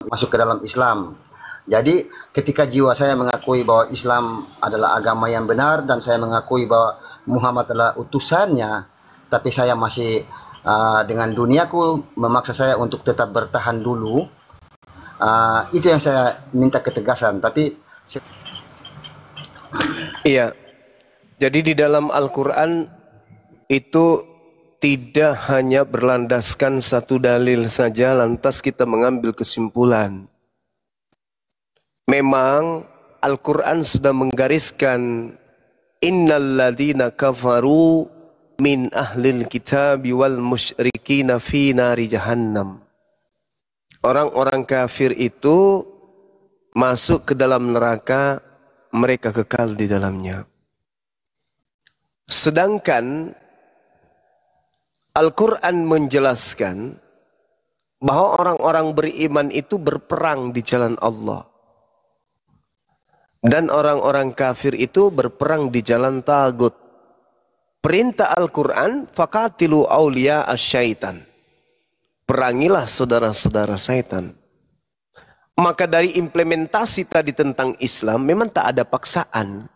masuk ke dalam Islam. Jadi ketika jiwa saya mengakui bahwa Islam adalah agama yang benar dan saya mengakui bahwa Muhammad adalah utusannya, tapi saya masih dengan duniaku memaksa saya untuk tetap bertahan dulu. Itu yang saya minta ketegasan. Tapi iya, jadi di dalam Al-Quran itu tidak hanya berlandaskan satu dalil saja lantas kita mengambil kesimpulan. Memang Al-Quran sudah menggariskan innal ladzina kafaru min ahlil kitabi wal musyrikina fi nari jahannam. Orang-orang kafir itu masuk ke dalam neraka, mereka kekal di dalamnya. Sedangkan Al-Quran menjelaskan bahwa orang-orang beriman itu berperang di jalan Allah. Dan orang-orang kafir itu berperang di jalan tagut. Perintah Al-Quran, faqatilu awliya asyaitan. Perangilah saudara-saudara syaitan. Maka dari implementasi tadi tentang Islam, memang tak ada paksaan.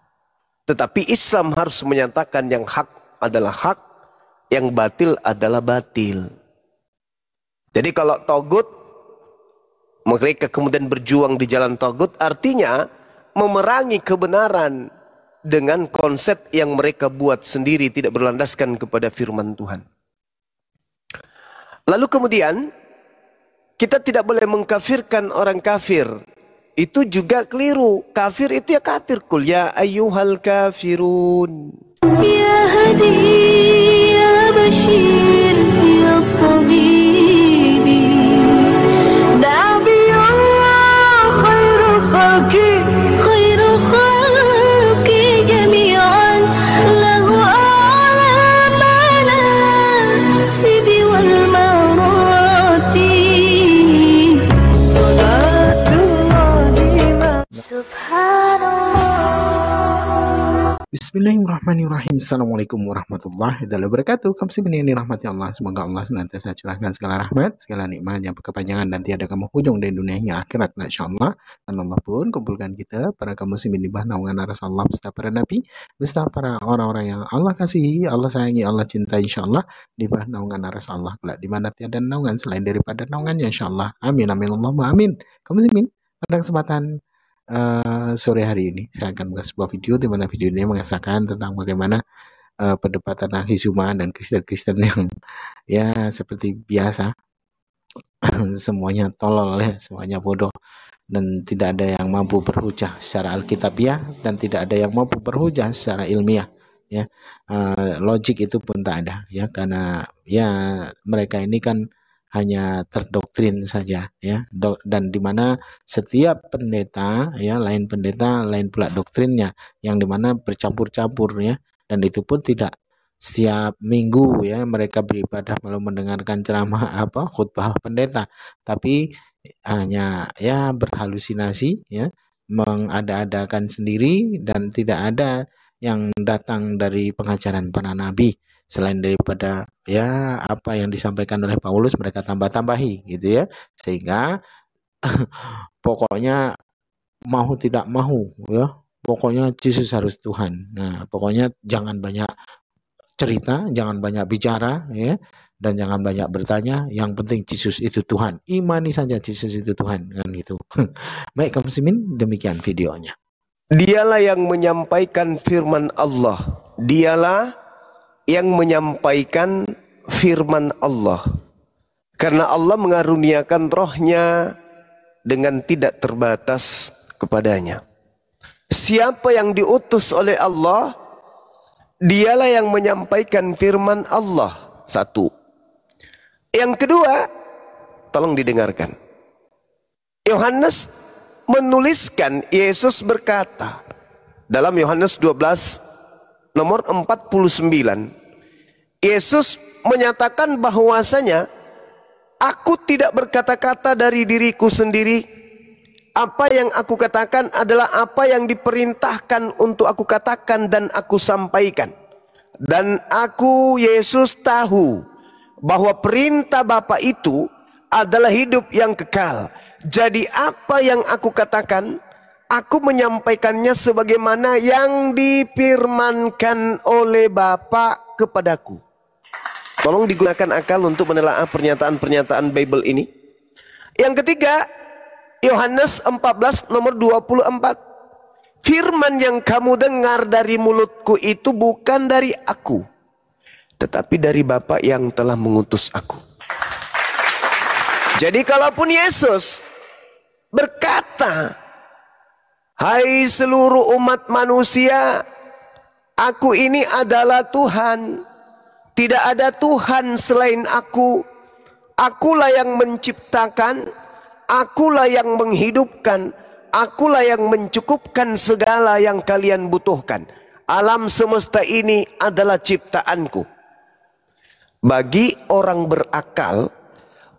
Tetapi Islam harus menyatakan yang hak adalah hak, yang batil adalah batil. Jadi kalau tagut, mereka kemudian berjuang di jalan tagut, artinya memerangi kebenaran dengan konsep yang mereka buat sendiri, tidak berlandaskan kepada firman Tuhan. Lalu kemudian kita tidak boleh mengkafirkan orang kafir. Itu juga keliru. Kafir itu ya kafir. Qul ya ayyuhal kafirun. Ya hadi ya bashir ya tabibi Nabiyullah khairul khalqi khairul khalqi jami'an lahu a'la manasibi wal marati Salatullah subhanallah. Bismillahirrahmanirrahim. Assalamualaikum warahmatullahi wabarakatuh. Kaum muslimin yang dirahmati Allah, semoga Allah senantiasa curahkan segala rahmat, segala nikmat yang berkepanjangan dan tiada kamu hujung dari dunia hingga akhirat, insyaallah. Dan Allah pun kumpulkan kita para kaum muslimin di bawah naungan aras Allah beserta para nabi, beserta para orang-orang yang Allah kasihi, Allah sayangi, Allah cintai, insyaallah, di bawah naungan aras Allah kelak, di mana tiada naungan selain daripada naungannya, insyaallah. Amin amin Allahumma amin. Kaum muslimin, pada kesempatan sore hari ini saya akan membuat sebuah video di mana video ini mengesahkan tentang bagaimana perdebatan Akhizuma dan Kristen-Kristen yang ya seperti biasa semuanya tolol ya, semuanya bodoh dan tidak ada yang mampu berhujah secara alkitabiah dan tidak ada yang mampu berhujah secara ilmiah ya. Logik itu pun tak ada ya, karena ya mereka ini kan hanya terdoktrin saja ya, dan dimana setiap pendeta ya, lain pendeta lain pula doktrinnya, yang dimana bercampur-campur ya, dan itu pun tidak setiap minggu ya mereka beribadah lalu mendengarkan ceramah khutbah pendeta, tapi hanya ya berhalusinasi ya, mengada-adakan sendiri dan tidak ada yang datang dari pengajaran para nabi. Selain daripada ya apa yang disampaikan oleh Paulus, mereka tambah-tambahi gitu ya, sehingga pokoknya mau tidak mau ya, pokoknya Yesus harus Tuhan. Nah pokoknya jangan banyak cerita, jangan banyak bicara ya, dan jangan banyak bertanya, yang penting Yesus itu Tuhan, imani saja Yesus itu Tuhan kan gitu. Baik kaum muslimin, demikian videonya. Dialah yang menyampaikan firman Allah. Dialah yang menyampaikan firman Allah. Karena Allah mengaruniakan rohnya dengan tidak terbatas kepadanya. Siapa yang diutus oleh Allah, dialah yang menyampaikan firman Allah. Satu. Yang kedua, tolong didengarkan. Yohanes menuliskan, Yesus berkata dalam Yohanes 12 nomor 49, Yesus menyatakan bahwasanya aku tidak berkata-kata dari diriku sendiri. Apa yang aku katakan adalah apa yang diperintahkan untuk aku katakan dan aku sampaikan. Dan aku, Yesus, tahu bahwa perintah Bapa itu adalah hidup yang kekal. Jadi apa yang aku katakan, aku menyampaikannya sebagaimana yang difirmankan oleh Bapa kepadaku. Tolong digunakan akal untuk menelaah pernyataan-pernyataan Bible ini. Yang ketiga, Yohanes 14 nomor 24. Firman yang kamu dengar dari mulutku itu bukan dari aku, tetapi dari Bapa yang telah mengutus aku. Jadi kalaupun Yesus berkata, hai seluruh umat manusia, aku ini adalah Tuhan. Tidak ada Tuhan selain aku. Akulah yang menciptakan, akulah yang menghidupkan, akulah yang mencukupkan segala yang kalian butuhkan. Alam semesta ini adalah ciptaanku. Bagi orang berakal,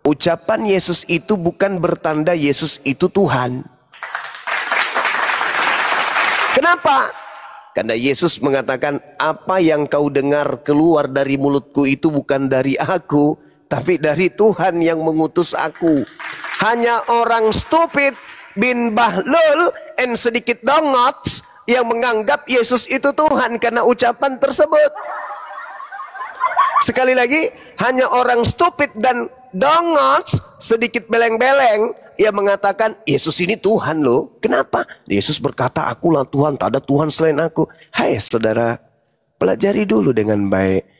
ucapan Yesus itu bukan bertanda Yesus itu Tuhan. Kenapa? Karena Yesus mengatakan, apa yang kau dengar keluar dari mulutku itu bukan dari aku, tapi dari Tuhan yang mengutus aku. Hanya orang stupid bin bahlul and sedikit dongots yang menganggap Yesus itu Tuhan karena ucapan tersebut. Sekali lagi, hanya orang stupid dan dongots sedikit beleng-beleng yang mengatakan Yesus ini Tuhan loh. Kenapa? Yesus berkata, akulah Tuhan, tak ada Tuhan selain aku. Hai saudara, pelajari dulu dengan baik.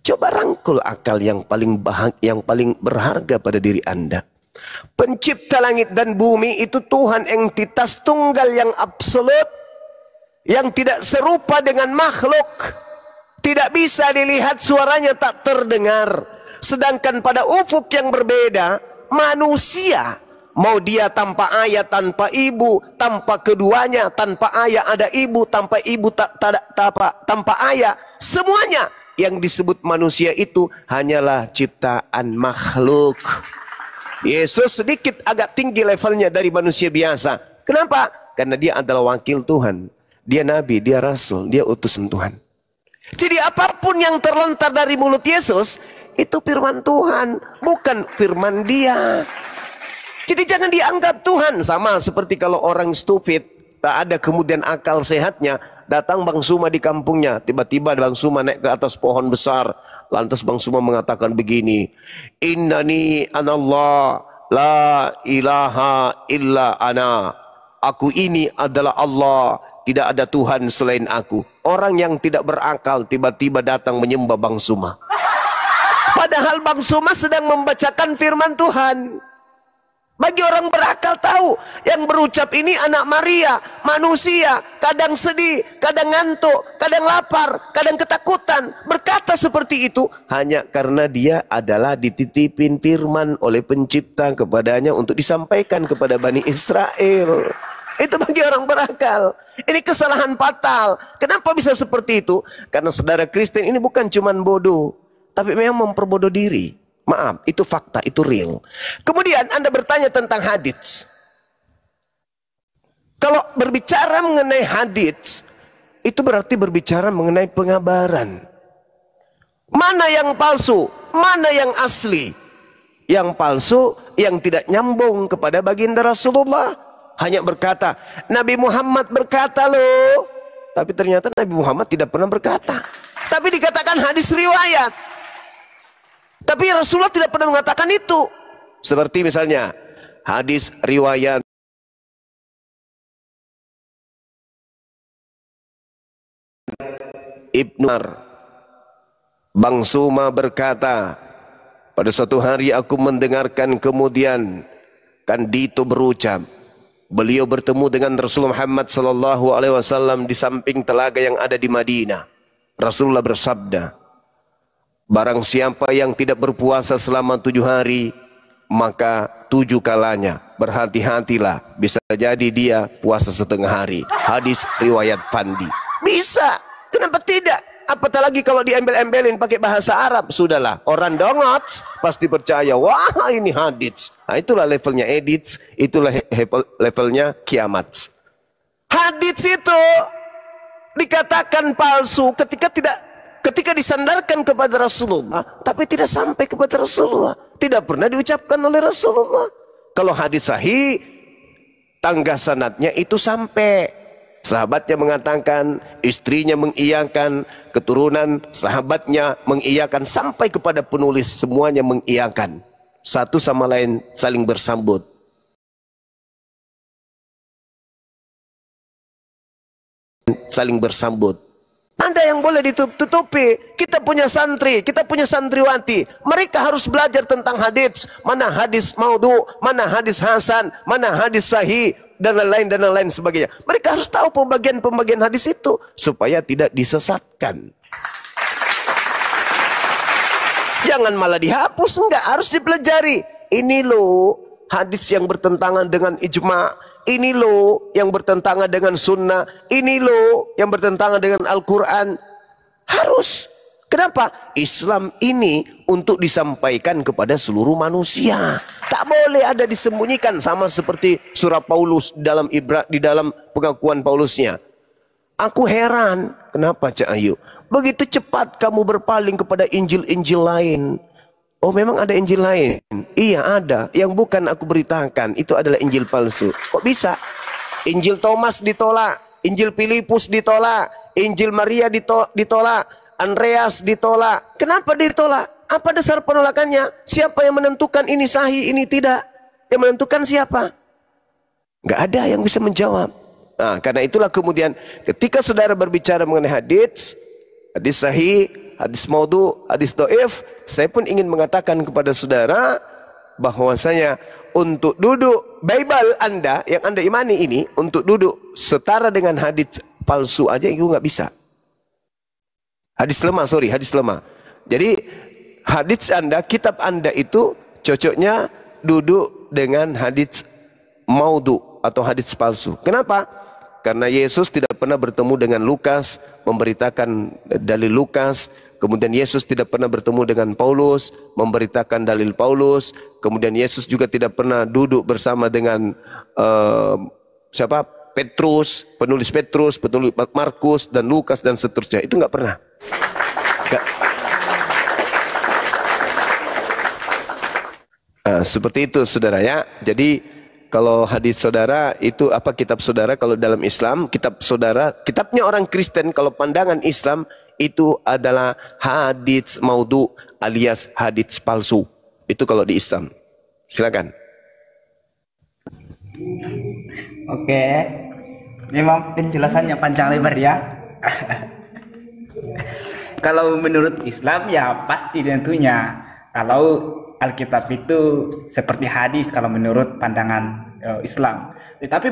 Coba rangkul akal yang paling berharga pada diri Anda. Pencipta langit dan bumi itu Tuhan entitas tunggal yang absolut, yang tidak serupa dengan makhluk. Tidak bisa dilihat, suaranya tak terdengar. Sedangkan pada ufuk yang berbeda, manusia, mau dia tanpa ayah, tanpa ibu, tanpa keduanya, tanpa ayah ada ibu, tanpa ibu tanpa ayah, semuanya yang disebut manusia itu hanyalah ciptaan makhluk. Yesus sedikit agak tinggi levelnya dari manusia biasa. Kenapa? Karena dia adalah wakil Tuhan. Dia nabi, dia rasul, dia utusan Tuhan. Jadi apapun yang terlontar dari mulut Yesus itu firman Tuhan, bukan firman dia. Jadi jangan dianggap Tuhan. Sama seperti kalau orang stupid, tak ada kemudian akal sehatnya, datang Bang Suma di kampungnya, tiba-tiba Bang Suma naik ke atas pohon besar, lantas Bang Suma mengatakan begini, innani anallah la ilaha illa ana, aku ini adalah Allah, tidak ada Tuhan selain aku. Orang yang tidak berakal tiba-tiba datang menyembah Bang Suma, padahal Bang Suma sedang membacakan firman Tuhan. Bagi orang berakal tahu, yang berucap ini anak Maria, manusia, kadang sedih, kadang ngantuk, kadang lapar, kadang ketakutan. Berkata seperti itu hanya karena dia adalah dititipin firman oleh pencipta kepadanya untuk disampaikan kepada Bani Israel. Itu bagi orang berakal. Ini kesalahan fatal. Kenapa bisa seperti itu? Karena saudara Kristen ini bukan cuman bodoh, tapi memang memperbodoh diri. Maaf, itu fakta, itu real. Kemudian Anda bertanya tentang hadits. Kalau berbicara mengenai hadits, itu berarti berbicara mengenai pengabaran. Mana yang palsu, mana yang asli? Yang palsu, yang tidak nyambung kepada baginda Rasulullah. Hanya berkata, Nabi Muhammad berkata loh. Tapi ternyata Nabi Muhammad tidak pernah berkata. Tapi dikatakan hadis riwayat. Tapi Rasulullah tidak pernah mengatakan itu. Seperti misalnya hadis riwayat Ibnu Umar, Bang Suma berkata, pada suatu hari aku mendengarkan kemudian Kandito berucap, beliau bertemu dengan Rasulullah Muhammad SAW di samping telaga yang ada di Madinah. Rasulullah bersabda, barang siapa yang tidak berpuasa selama 7 hari, maka 7 kalanya berhati-hatilah, bisa jadi dia puasa setengah hari. Hadis riwayat Fandi. Bisa, kenapa tidak? Apatah lagi kalau diembel-embelin pakai bahasa Arab. Sudahlah, orang dongots pasti percaya, wah ini hadits. Nah, itulah levelnya edits, itulah levelnya kiamat. Hadits itu dikatakan palsu ketika disandarkan kepada Rasulullah, tapi tidak sampai kepada Rasulullah, Tidak pernah diucapkan oleh Rasulullah. Kalau hadis sahih, tangga sanadnya itu sampai sahabatnya mengatakan, istrinya mengiyakan, keturunan sahabatnya mengiyakan, sampai kepada penulis semuanya mengiyakan. Satu sama lain saling bersambut. Saling bersambut. Anda yang boleh ditutupi. Kita punya santri, kita punya santriwati. Mereka harus belajar tentang hadis. Mana hadis maudhu, mana hadis hasan, mana hadis sahih, dan lain-lain sebagainya. Mereka harus tahu pembagian-pembagian hadis itu supaya tidak disesatkan. Jangan malah dihapus, enggak, harus dipelajari. Ini loh hadis yang bertentangan dengan ijma'. Ini loh yang bertentangan dengan sunnah. Ini loh yang bertentangan dengan Al-Quran. Harus. Kenapa? Islam ini untuk disampaikan kepada seluruh manusia. Tak boleh ada disembunyikan, sama seperti surah Paulus di dalam pengakuan Paulusnya. Aku heran, kenapa Cak Ayu? Begitu cepat kamu berpaling kepada Injil-Injil lain. Oh, memang ada Injil lain? Iya ada, yang bukan aku beritakan, itu adalah Injil palsu. Kok bisa? Injil Thomas ditolak, Injil Filipus ditolak, Injil Maria ditolak, Andreas ditolak. Kenapa ditolak? Apa dasar penolakannya? Siapa yang menentukan ini sahih, ini tidak? Yang menentukan siapa? Nggak ada yang bisa menjawab. Nah, karena itulah kemudian ketika saudara berbicara mengenai hadis sahih, hadis maudhu, hadis dhaif, saya pun ingin mengatakan kepada saudara bahwasanya untuk duduk Bible Anda yang Anda imani ini, untuk duduk setara dengan hadis palsu aja itu nggak bisa. Hadis lemah. Jadi hadis Anda, kitab Anda itu cocoknya duduk dengan hadis maudhu atau hadis palsu. Kenapa? Karena Yesus tidak pernah bertemu dengan Lukas, memberitakan dalil Lukas. Kemudian Yesus tidak pernah bertemu dengan Paulus, memberitakan dalil Paulus. Kemudian Yesus juga tidak pernah duduk bersama dengan Petrus, penulis Markus dan Lukas dan seterusnya. Itu nggak pernah. Seperti itu saudara ya. Jadi kalau hadis saudara itu apa, kitab saudara kalau dalam Islam, kitab saudara, kitabnya orang Kristen kalau pandangan Islam itu adalah hadis maudhu alias hadis palsu. Itu kalau di Islam. Silakan. Oke. Memang penjelasannya panjang lebar ya. Kalau menurut Islam ya pasti tentunya kalau Alkitab itu seperti hadis kalau menurut pandangan Islam. Tetapi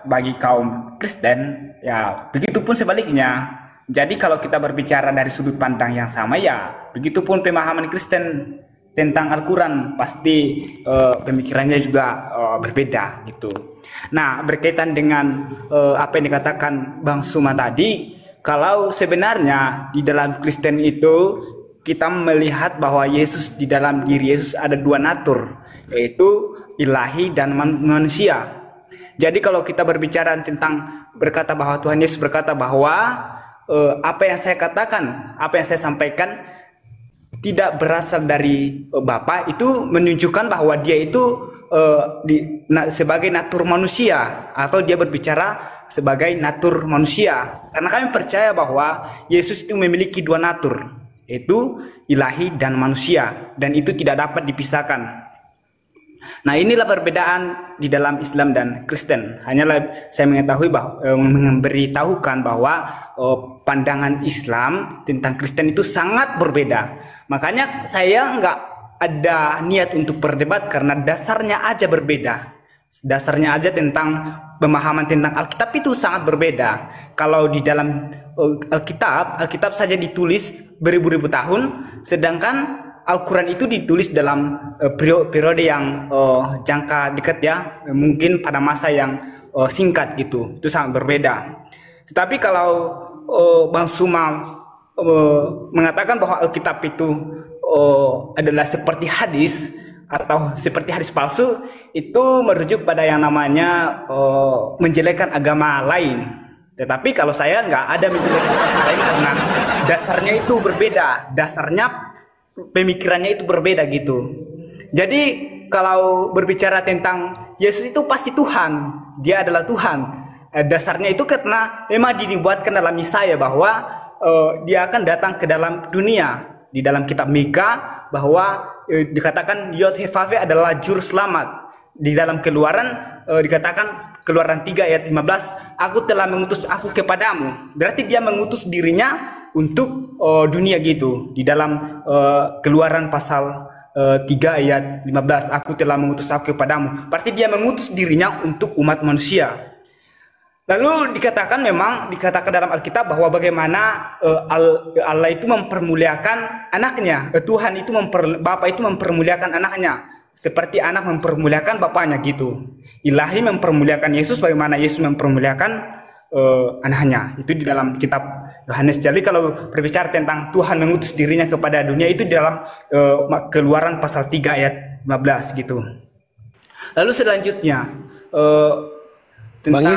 bagi kaum Kristen ya begitupun sebaliknya. Jadi kalau kita berbicara dari sudut pandang yang sama ya begitupun pemahaman Kristen tentang Al-Quran pasti pemikirannya juga berbeda gitu. Nah, berkaitan dengan apa yang dikatakan Bang Suma tadi, kalau sebenarnya di dalam Kristen itu kita melihat bahwa Yesus, di dalam diri Yesus ada dua natur, yaitu ilahi dan manusia. Jadi kalau kita berbicara tentang berkata bahwa Tuhan Yesus berkata bahwa apa yang saya katakan, apa yang saya sampaikan tidak berasal dari Bapa, itu menunjukkan bahwa dia itu sebagai natur manusia, atau dia berbicara sebagai natur manusia. Karena kami percaya bahwa Yesus itu memiliki dua natur, yaitu ilahi dan manusia, dan itu tidak dapat dipisahkan. Nah, inilah perbedaan di dalam Islam dan Kristen. Hanyalah saya mengetahui bahwa memberitahukan bahwa pandangan Islam tentang Kristen itu sangat berbeda. Makanya saya nggak ada niat untuk berdebat karena dasarnya aja berbeda. Dasarnya aja tentang pemahaman tentang Alkitab itu sangat berbeda. Kalau di dalam Alkitab saja ditulis beribu-ribu tahun, sedangkan Al-Quran itu ditulis dalam periode yang jangka dekat ya, mungkin pada masa yang singkat gitu. Itu sangat berbeda. Tetapi kalau Bang Suma mengatakan bahwa Alkitab itu adalah seperti hadis atau seperti hadis palsu, itu merujuk pada yang namanya menjelekkan agama lain. Tetapi kalau saya nggak ada menjelekkan agama lain karena dasarnya itu berbeda, dasarnya pemikirannya itu berbeda gitu. Jadi kalau berbicara tentang Yesus itu pasti Tuhan, dia adalah Tuhan. Dasarnya itu karena memang dibuatkan dalam Yesaya bahwa dia akan datang ke dalam dunia. Di dalam kitab Mika bahwa dikatakan Yod-Heh-Vav adalah juru selamat. Di dalam Keluaran dikatakan Keluaran 3 ayat 15, aku telah mengutus aku kepadamu. Berarti dia mengutus dirinya untuk dunia gitu. Di dalam Keluaran pasal 3 ayat 15, aku telah mengutus aku kepadamu. Berarti dia mengutus dirinya untuk umat manusia. Lalu dikatakan dalam Alkitab bahwa bagaimana Allah itu mempermuliakan anaknya. Tuhan itu Bapa itu mempermuliakan anaknya. Seperti anak mempermuliakan bapaknya gitu. Ilahi mempermuliakan Yesus bagaimana Yesus mempermuliakan anaknya. Itu di dalam kitab Yohanes. Jadi kalau berbicara tentang Tuhan mengutus dirinya kepada dunia itu di dalam Keluaran pasal 3 ayat 15 gitu. Lalu selanjutnya tentang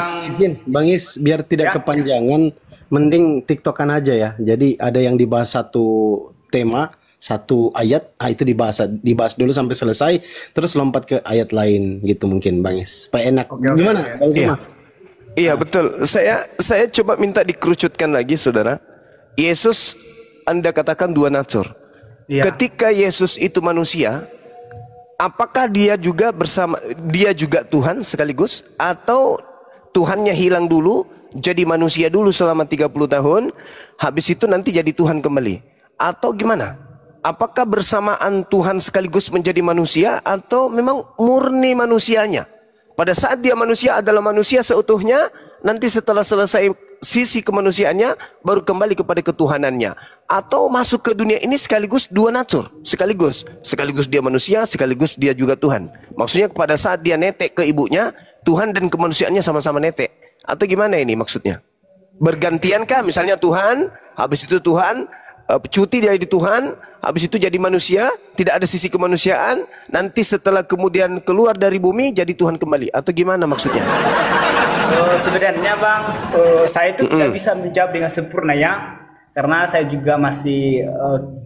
Bang Is, biar tidak kepanjangan, mending TikTokan aja ya. Jadi ada yang dibahas satu tema, satu ayat, itu dibahas dulu sampai selesai, terus lompat ke ayat lain gitu mungkin Bang Is. Supaya enak. Gimana? Iya betul. Saya coba minta dikerucutkan lagi, saudara. Yesus Anda katakan dua natur. Iya. Ketika Yesus itu manusia, apakah dia juga Tuhan sekaligus, atau Tuhannya hilang dulu, jadi manusia dulu selama 30 tahun, habis itu nanti jadi Tuhan kembali? Atau gimana? Apakah bersamaan Tuhan sekaligus menjadi manusia, atau memang murni manusianya? Pada saat dia manusia adalah manusia seutuhnya, nanti setelah selesai sisi kemanusiaannya, baru kembali kepada ketuhanannya. Atau masuk ke dunia ini sekaligus dua natur, sekaligus dia manusia, sekaligus dia juga Tuhan. Maksudnya pada saat dia netek ke ibunya, Tuhan dan kemanusiaannya sama-sama netek. Atau gimana ini maksudnya? Bergantiankah misalnya Tuhan, habis itu Tuhan cuti jadi Tuhan, habis itu jadi manusia, tidak ada sisi kemanusiaan, nanti setelah kemudian keluar dari bumi jadi Tuhan kembali? Atau gimana maksudnya? Sebenarnya Bang, saya itu tidak bisa menjawab dengan sempurna ya, karena saya juga masih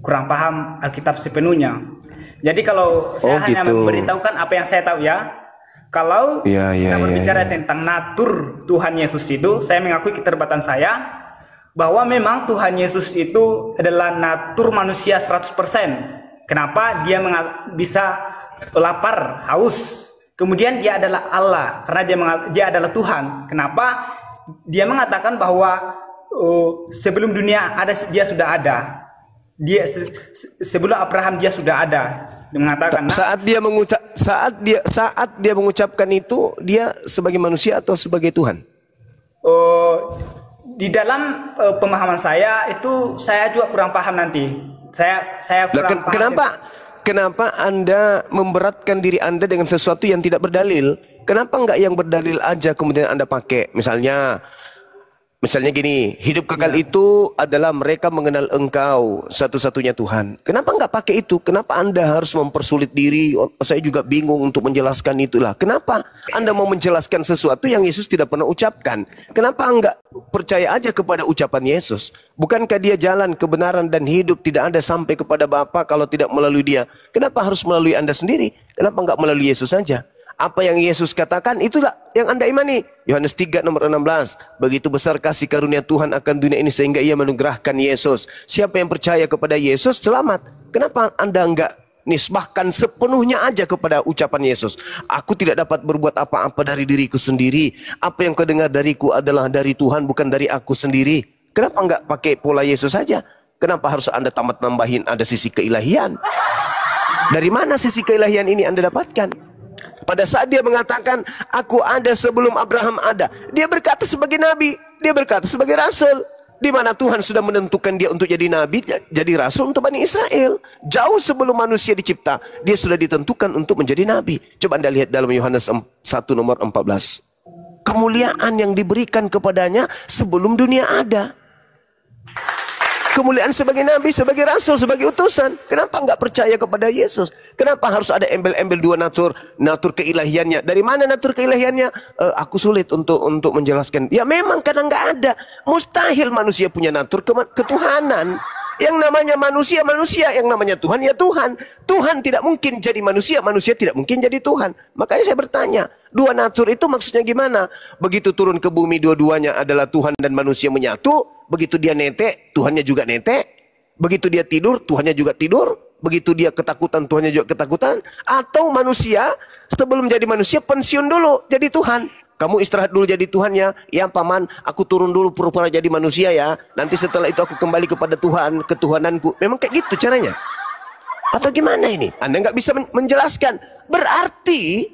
kurang paham Alkitab sepenuhnya. Jadi kalau saya hanya memberitahukan apa yang saya tahu ya. Kalau kita berbicara tentang natur Tuhan Yesus itu, saya mengakui keterbatasan saya bahwa memang Tuhan Yesus itu adalah natur manusia 100%. Kenapa dia bisa lapar, haus? Kemudian dia adalah Allah karena dia adalah Tuhan. Kenapa dia mengatakan bahwa sebelum dunia ada dia sudah ada. Sebelum Abraham dia sudah ada. Dia mengatakan saat dia mengucapkan itu, dia sebagai manusia atau sebagai Tuhan? Di dalam pemahaman saya itu saya juga kurang paham nanti. Saya kurang paham. Kenapa Anda memberatkan diri Anda dengan sesuatu yang tidak berdalil? Kenapa enggak yang berdalil aja kemudian Anda pakai? Misalnya gini, hidup kekal itu adalah mereka mengenal Engkau satu-satunya Tuhan. Kenapa enggak pakai itu? Kenapa Anda harus mempersulit diri? Saya juga bingung untuk menjelaskan itulah. Kenapa Anda mau menjelaskan sesuatu yang Yesus tidak pernah ucapkan? Kenapa enggak percaya aja kepada ucapan Yesus? Bukankah dia jalan kebenaran dan hidup, tidak ada sampai kepada Bapa kalau tidak melalui dia? Kenapa harus melalui Anda sendiri? Kenapa enggak melalui Yesus saja? Apa yang Yesus katakan itulah yang Anda imani. Yohanes 3 nomor 16. Begitu besar kasih karunia Tuhan akan dunia ini sehingga ia menugerahkan Yesus. Siapa yang percaya kepada Yesus selamat. Kenapa Anda enggak nisbahkan sepenuhnya aja kepada ucapan Yesus? Aku tidak dapat berbuat apa-apa dari diriku sendiri. Apa yang kau dengar dariku adalah dari Tuhan, bukan dari aku sendiri. Kenapa enggak pakai pola Yesus saja? Kenapa harus Anda tamat nambahin ada sisi keilahian? Dari mana sisi keilahian ini Anda dapatkan? Pada saat dia mengatakan, aku ada sebelum Abraham ada, dia berkata sebagai nabi, dia berkata sebagai rasul. Di mana Tuhan sudah menentukan dia untuk jadi nabi, jadi rasul untuk Bani Israel. Jauh sebelum manusia dicipta, dia sudah ditentukan untuk menjadi nabi. Coba Anda lihat dalam Yohanes 1 nomor 14. Kemuliaan yang diberikan kepadanya sebelum dunia ada. Kemuliaan sebagai nabi, sebagai rasul, sebagai utusan. Kenapa enggak percaya kepada Yesus? Kenapa harus ada embel-embel dua natur keilahiannya? Dari mana natur keilahiannya? Aku sulit untuk menjelaskan. Ya memang karena enggak ada. Mustahil manusia punya natur ketuhanan. Yang namanya manusia, manusia. Yang namanya Tuhan, ya Tuhan. Tuhan tidak mungkin jadi manusia, manusia tidak mungkin jadi Tuhan. Makanya saya bertanya, dua natur itu maksudnya gimana? Begitu turun ke bumi, dua-duanya adalah Tuhan dan manusia menyatu. Begitu dia netek, Tuhannya juga netek. Begitu dia tidur, Tuhannya juga tidur. Begitu dia ketakutan, Tuhannya juga ketakutan. Atau manusia, sebelum jadi manusia, pensiun dulu jadi Tuhan. Kamu istirahat dulu jadi Tuhannya. Ya paman, aku turun dulu pura-pura jadi manusia ya. Nanti setelah itu aku kembali kepada Tuhan, ketuhananku. Memang kayak gitu caranya? Atau gimana ini? Anda nggak bisa menjelaskan. Berarti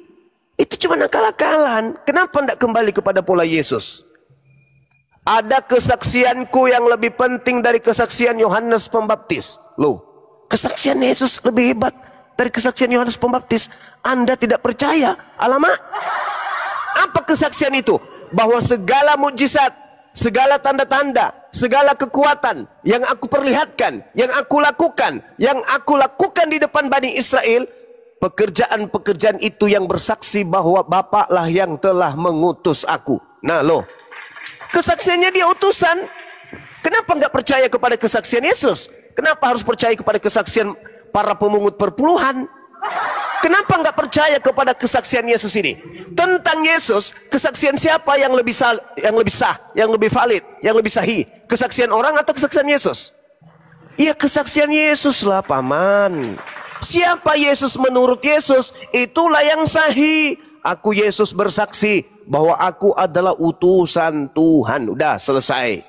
itu cuma akal-akalan. Kenapa tidak kembali kepada pola Yesus? Ada kesaksianku yang lebih penting dari kesaksian Yohanes Pembaptis. Loh, kesaksian Yesus lebih hebat dari kesaksian Yohanes Pembaptis. Anda tidak percaya? Alamak. Apa kesaksian itu? Bahwa segala mukjizat, segala tanda-tanda, segala kekuatan yang aku perlihatkan, yang aku lakukan di depan Bani Israel, pekerjaan-pekerjaan itu yang bersaksi bahwa Bapaklah yang telah mengutus aku. Nah loh, kesaksiannya dia utusan. Kenapa nggak percaya kepada kesaksian Yesus? Kenapa harus percaya kepada kesaksian para pemungut perpuluhan? Kenapa nggak percaya kepada kesaksian Yesus ini? Tentang Yesus, kesaksian siapa yang lebih sah, yang lebih valid, yang lebih sahih? Kesaksian orang atau kesaksian Yesus? Iya, kesaksian Yesus lah, paman. Siapa Yesus menurut Yesus, itulah yang sahih. Aku Yesus bersaksi bahwa aku adalah utusan Tuhan. Udah selesai.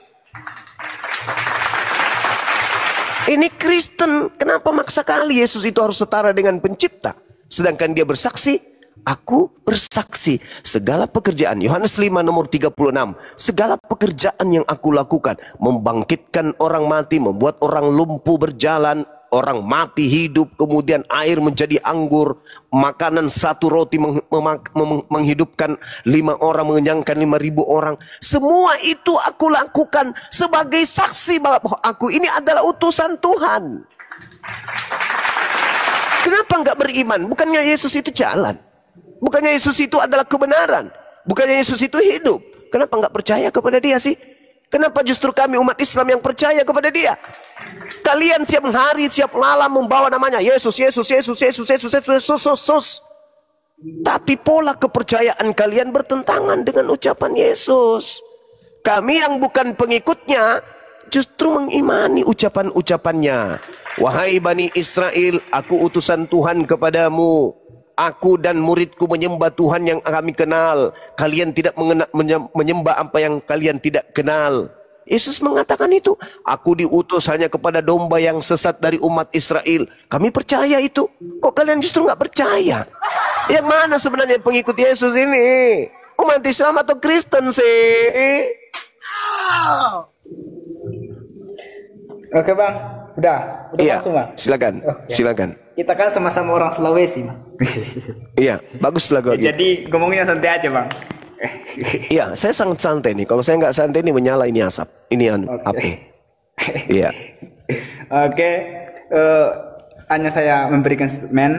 Ini Kristen, kenapa maksa kali Yesus itu harus setara dengan pencipta? Sedangkan dia bersaksi, aku bersaksi segala pekerjaan. Yohanes 5 nomor 36. Segala pekerjaan yang aku lakukan, membangkitkan orang mati, membuat orang lumpuh berjalan, orang mati hidup, kemudian air menjadi anggur, makanan satu roti menghidupkan 5 orang, mengenyangkan 5.000 orang. Semua itu aku lakukan sebagai saksi bahwa aku ini adalah utusan Tuhan. Kenapa nggak beriman? Bukannya Yesus itu jalan? Bukannya Yesus itu adalah kebenaran? Bukannya Yesus itu hidup? Kenapa nggak percaya kepada dia sih? Kenapa justru kami umat Islam yang percaya kepada dia? Kalian siap hari, siap malam membawa namanya Yesus, Yesus, Yesus, Yesus, Yesus, Yesus, Yesus, Yesus. Tapi pola kepercayaan kalian bertentangan dengan ucapan Yesus. Kami yang bukan pengikutnya justru mengimani ucapan-ucapannya. Wahai Bani Israel, aku utusan Tuhan kepadamu. Aku dan muridku menyembah Tuhan yang kami kenal. Kalian tidak menyembah apa yang kalian tidak kenal. Yesus mengatakan itu. Aku diutus hanya kepada domba yang sesat dari umat Israel. Kami percaya itu. Kok kalian justru nggak percaya? Yang mana sebenarnya pengikut Yesus ini? Umat Islam atau Kristen sih? Oke bang, udah Iya, langsung bang. silakan, Oke. silakan. Kita kan sama-sama orang Sulawesi bang. Iya, bagus lah kalau gitu. Jadi ngomongnya santai aja bang. Iya, saya sangat santai nih. Kalau saya nggak santai ini menyala ini asap. Ini api. Iya. Oke, hanya saya memberikan statement.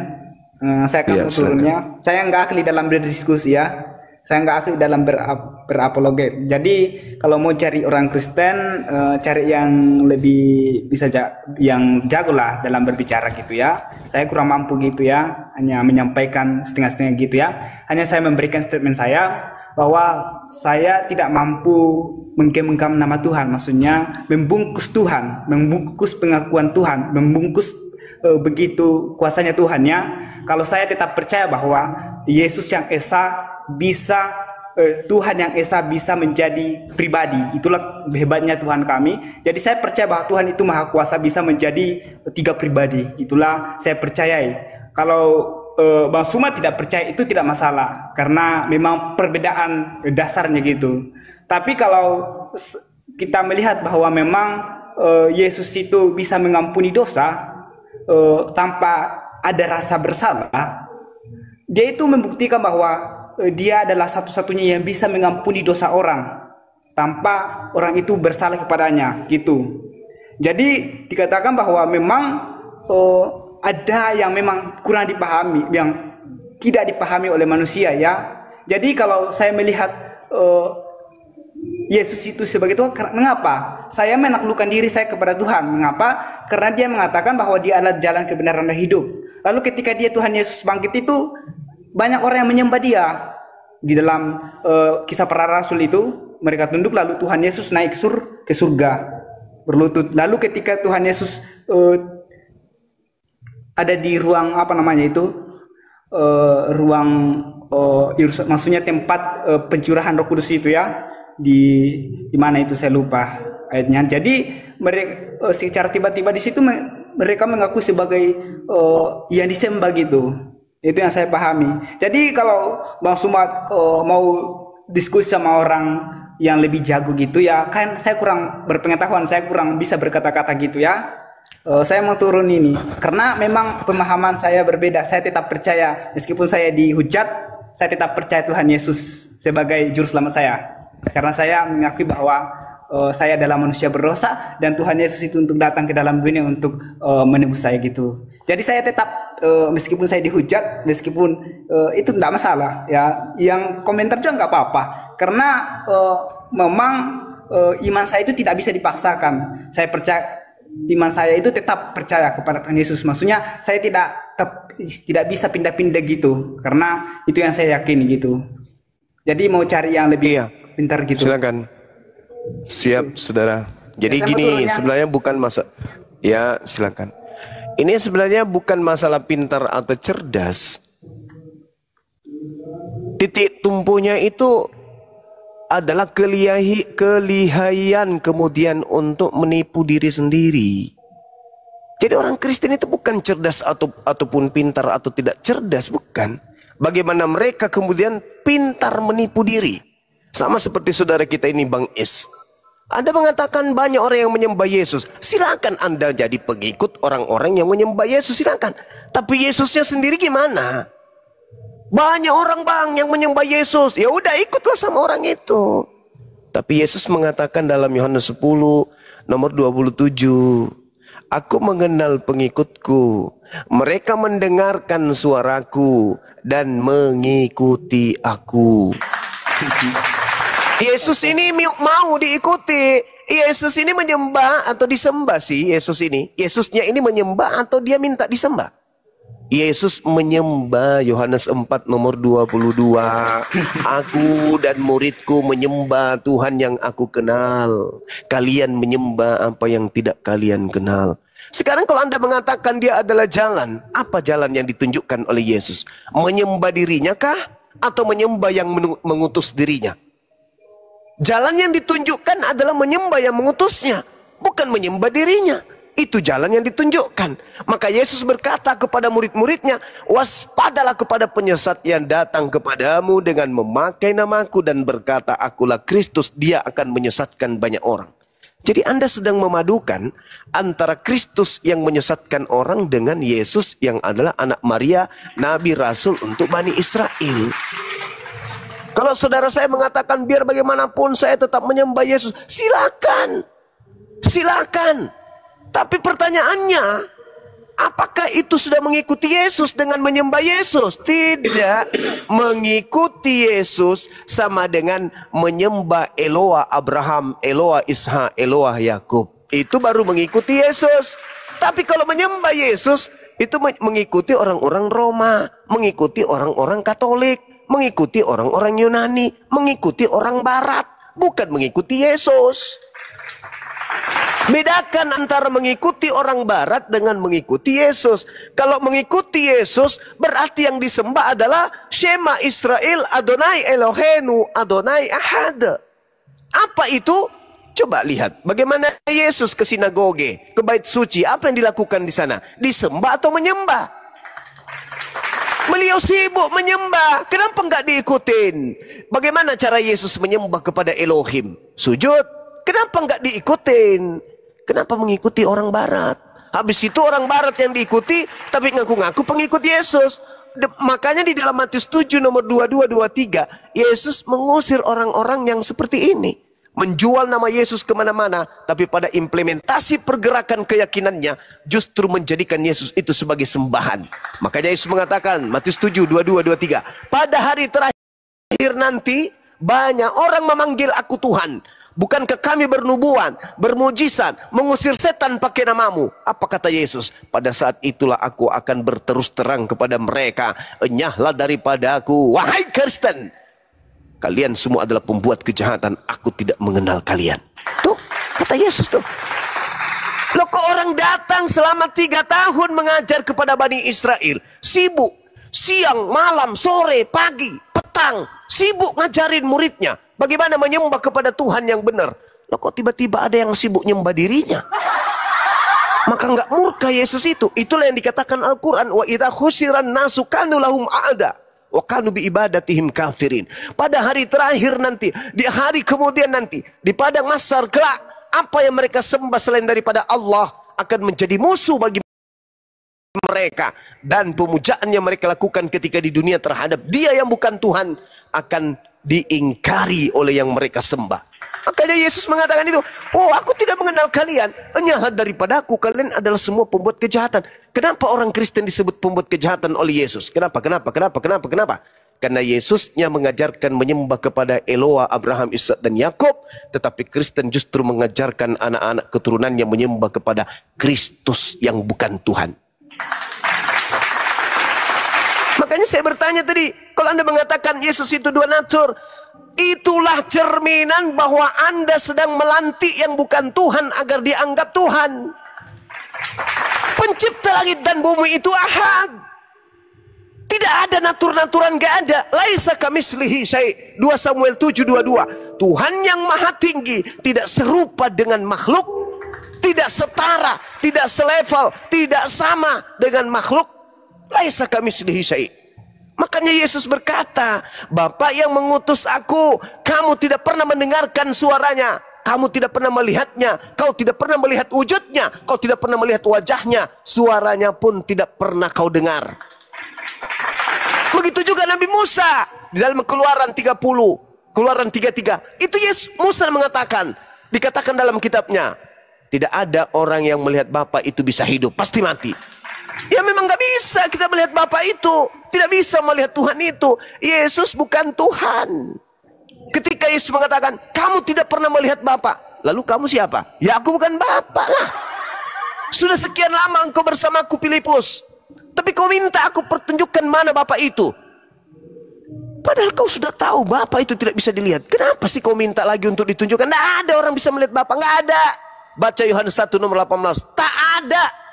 Saya akan Iya, turunnya. Saya nggak ahli dalam berdiskusi ya. Saya nggak ahli dalam berapologet. Jadi kalau mau cari orang Kristen, cari yang lebih bisa yang jago lah dalam berbicara gitu ya. Saya kurang mampu gitu ya, hanya menyampaikan setengah-setengah gitu ya. Hanya saya memberikan statement saya bahwa saya tidak mampu menggem-gem nama Tuhan, maksudnya membungkus Tuhan, membungkus pengakuan Tuhan, membungkus begitu kuasanya Tuhan ya. Kalau saya tetap percaya bahwa Yesus yang esa bisa Tuhan yang esa bisa menjadi pribadi, itulah hebatnya Tuhan kami. Jadi saya percaya bahwa Tuhan itu maha kuasa bisa menjadi 3 pribadi, itulah saya percayai. Kalau Bang Suma tidak percaya itu tidak masalah, karena memang perbedaan dasarnya gitu. Tapi kalau kita melihat bahwa memang Yesus itu bisa mengampuni dosa tanpa ada rasa bersalah, dia itu membuktikan bahwa dia adalah satu-satunya yang bisa mengampuni dosa orang tanpa orang itu bersalah kepadanya gitu. Jadi dikatakan bahwa memang ada yang memang kurang dipahami, yang tidak dipahami oleh manusia ya. Jadi kalau saya melihat Yesus itu sebagai Tuhan. Mengapa? Saya menaklukkan diri saya kepada Tuhan. Mengapa? Karena dia mengatakan bahwa dia adalah jalan kebenaran dan hidup. Lalu ketika dia Tuhan Yesus bangkit itu, banyak orang yang menyembah dia. Di dalam kisah para rasul itu, mereka tunduk lalu Tuhan Yesus naik ke surga berlutut. Lalu ketika Tuhan Yesus ada di ruang apa namanya itu, ruang maksudnya tempat pencurahan Roh Kudus itu ya, di mana itu saya lupa ayatnya. Jadi mereka secara tiba-tiba di situ mereka mengaku sebagai yang disembah gitu. Itu yang saya pahami. Jadi kalau Bang Sumat mau diskusi sama orang yang lebih jago gitu ya, kan saya kurang berpengetahuan, saya kurang bisa berkata-kata gitu ya. Saya mau turun ini karena memang pemahaman saya berbeda. Saya tetap percaya meskipun saya dihujat, saya tetap percaya Tuhan Yesus sebagai juru selamat saya. Karena saya mengakui bahwa saya adalah manusia berdosa dan Tuhan Yesus itu untuk datang ke dalam dunia untuk menebus saya gitu. Jadi saya tetap meskipun saya dihujat, meskipun itu tidak masalah ya. Yang komentar juga nggak apa-apa karena memang iman saya itu tidak bisa dipaksakan. Saya percaya iman saya itu tetap percaya kepada Tuhan Yesus. Maksudnya saya tidak bisa pindah-pindah gitu karena itu yang saya yakini gitu. Jadi mau cari yang lebih pintar gitu. Silakan. Siap, saudara. Jadi gini, sebenarnya bukan masa. Ya, silakan. Ini sebenarnya bukan masalah pintar atau cerdas. Titik tumpunya itu adalah kelihaian kemudian untuk menipu diri sendiri. Jadi orang Kristen itu bukan cerdas ataupun pintar atau tidak cerdas, bukan. Bagaimana mereka kemudian pintar menipu diri. Sama seperti saudara kita ini Bang Is. Anda mengatakan banyak orang yang menyembah Yesus. Silakan Anda jadi pengikut orang-orang yang menyembah Yesus, silakan. Tapi Yesusnya sendiri gimana? Banyak orang Bang yang menyembah Yesus. Ya udah ikutlah sama orang itu. Tapi Yesus mengatakan dalam Yohanes 10 nomor 27, Aku mengenal pengikutku. Mereka mendengarkan suaraku dan mengikuti aku. Yesus ini mau diikuti. Yesus ini menyembah atau disembah sih Yesus ini. Yesusnya ini menyembah atau dia minta disembah? Yesus menyembah. Yohanes 4 nomor 22. Aku dan muridku menyembah Tuhan yang aku kenal. Kalian menyembah apa yang tidak kalian kenal. Sekarang kalau Anda mengatakan dia adalah jalan, apa jalan yang ditunjukkan oleh Yesus? Menyembah dirinya kah? Atau menyembah yang mengutus dirinya? Jalan yang ditunjukkan adalah menyembah yang mengutusnya, bukan menyembah dirinya. Itu jalan yang ditunjukkan. Maka Yesus berkata kepada murid-muridnya, waspadalah kepada penyesat yang datang kepadamu dengan memakai namaku dan berkata, akulah Kristus, dia akan menyesatkan banyak orang. Jadi Anda sedang memadukan antara Kristus yang menyesatkan orang dengan Yesus yang adalah anak Maria, Nabi Rasul untuk Bani Israel. Kalau saudara saya mengatakan biar bagaimanapun saya tetap menyembah Yesus, silakan. Silakan. Tapi pertanyaannya, apakah itu sudah mengikuti Yesus dengan menyembah Yesus? Tidak. Mengikuti Yesus sama dengan menyembah Eloah Abraham, Eloah Ishak, Eloah Yakub. Itu baru mengikuti Yesus. Tapi kalau menyembah Yesus, itu mengikuti orang-orang Roma, mengikuti orang-orang Katolik, mengikuti orang-orang Yunani, mengikuti orang Barat, bukan mengikuti Yesus. Bedakan antara mengikuti orang Barat dengan mengikuti Yesus. Kalau mengikuti Yesus, berarti yang disembah adalah Shema Israel, Adonai Elohenu, Adonai Ahad. Apa itu? Coba lihat bagaimana Yesus ke sinagoge, ke bait suci. Apa yang dilakukan di sana? Disembah atau menyembah? Beliau sibuk menyembah. Kenapa enggak diikutin? Bagaimana cara Yesus menyembah kepada Elohim? Sujud. Kenapa enggak diikutin? Kenapa mengikuti orang Barat? Habis itu orang Barat yang diikuti, tapi ngaku-ngaku pengikut Yesus. Makanya di dalam Matius 7 nomor 22-23, Yesus mengusir orang-orang yang seperti ini. Menjual nama Yesus kemana-mana, tapi pada implementasi pergerakan keyakinannya, justru menjadikan Yesus itu sebagai sembahan. Makanya Yesus mengatakan, Matius 7, 22-23, pada hari terakhir nanti, banyak orang memanggil aku Tuhan. Bukankah kami bernubuan, bermujizat, mengusir setan pakai namamu? Apa kata Yesus? Pada saat itulah aku akan berterus terang kepada mereka, enyahlah daripada aku, wahai Kristen. Kalian semua adalah pembuat kejahatan, aku tidak mengenal kalian. Tuh, kata Yesus tuh. Loh kok orang datang selama 3 tahun mengajar kepada Bani Israel. Sibuk, siang, malam, sore, pagi, petang. Sibuk ngajarin muridnya bagaimana menyembah kepada Tuhan yang benar. Loh kok tiba-tiba ada yang sibuk nyembah dirinya? Maka nggak murka Yesus itu. Itulah yang dikatakan Al-Quran. Wa idza khusyiran nasu kanu lahum a'da wa kanu bi ibadatihim kafirin. Pada hari terakhir nanti, di hari kemudian nanti, di padang mahsyar kelak, apa yang mereka sembah selain daripada Allah akan menjadi musuh bagi mereka, dan pemujaan yang mereka lakukan ketika di dunia terhadap Dia yang bukan Tuhan akan diingkari oleh yang mereka sembah. Makanya Yesus mengatakan itu, oh aku tidak mengenal kalian, enyahlah daripada aku, kalian adalah semua pembuat kejahatan. Kenapa orang Kristen disebut pembuat kejahatan oleh Yesus? Kenapa? Karena Yesusnya mengajarkan menyembah kepada Eloa, Abraham, Ishak dan Yakub, tetapi Kristen justru mengajarkan anak-anak keturunannya menyembah kepada Kristus yang bukan Tuhan. Makanya saya bertanya tadi, kalau Anda mengatakan Yesus itu 2 natur, itulah cerminan bahwa Anda sedang melantik yang bukan Tuhan agar dianggap Tuhan. Pencipta langit dan bumi itu Ahad. Tidak ada natur-naturan, gak ada. Laisa kamitslihi syai'. 2 Samuel 7:22. Tuhan yang maha tinggi tidak serupa dengan makhluk, tidak setara, tidak selevel, tidak sama dengan makhluk. Laisa kamitslihi syai'. Makanya Yesus berkata, Bapa yang mengutus aku, kamu tidak pernah mendengarkan suaranya, kamu tidak pernah melihatnya, kau tidak pernah melihat wujudnya, kau tidak pernah melihat wajahnya, suaranya pun tidak pernah kau dengar. Begitu juga Nabi Musa di dalam Keluaran 30, Keluaran 33. Itu Musa mengatakan, dikatakan dalam kitabnya, tidak ada orang yang melihat Bapa itu bisa hidup, pasti mati. Ya memang gak bisa kita melihat Bapa itu, tidak bisa melihat Tuhan itu. Yesus bukan Tuhan. Ketika Yesus mengatakan, kamu tidak pernah melihat Bapa, lalu kamu siapa? Ya aku bukan Bapa lah. Sudah sekian lama engkau bersamaku Filipus, tapi kau minta aku pertunjukkan mana Bapa itu. Padahal kau sudah tahu Bapa itu tidak bisa dilihat. Kenapa sih kau minta lagi untuk ditunjukkan? Tidak ada orang bisa melihat Bapa, nggak ada. Baca Yohanes 1 nomor 18, tak ada.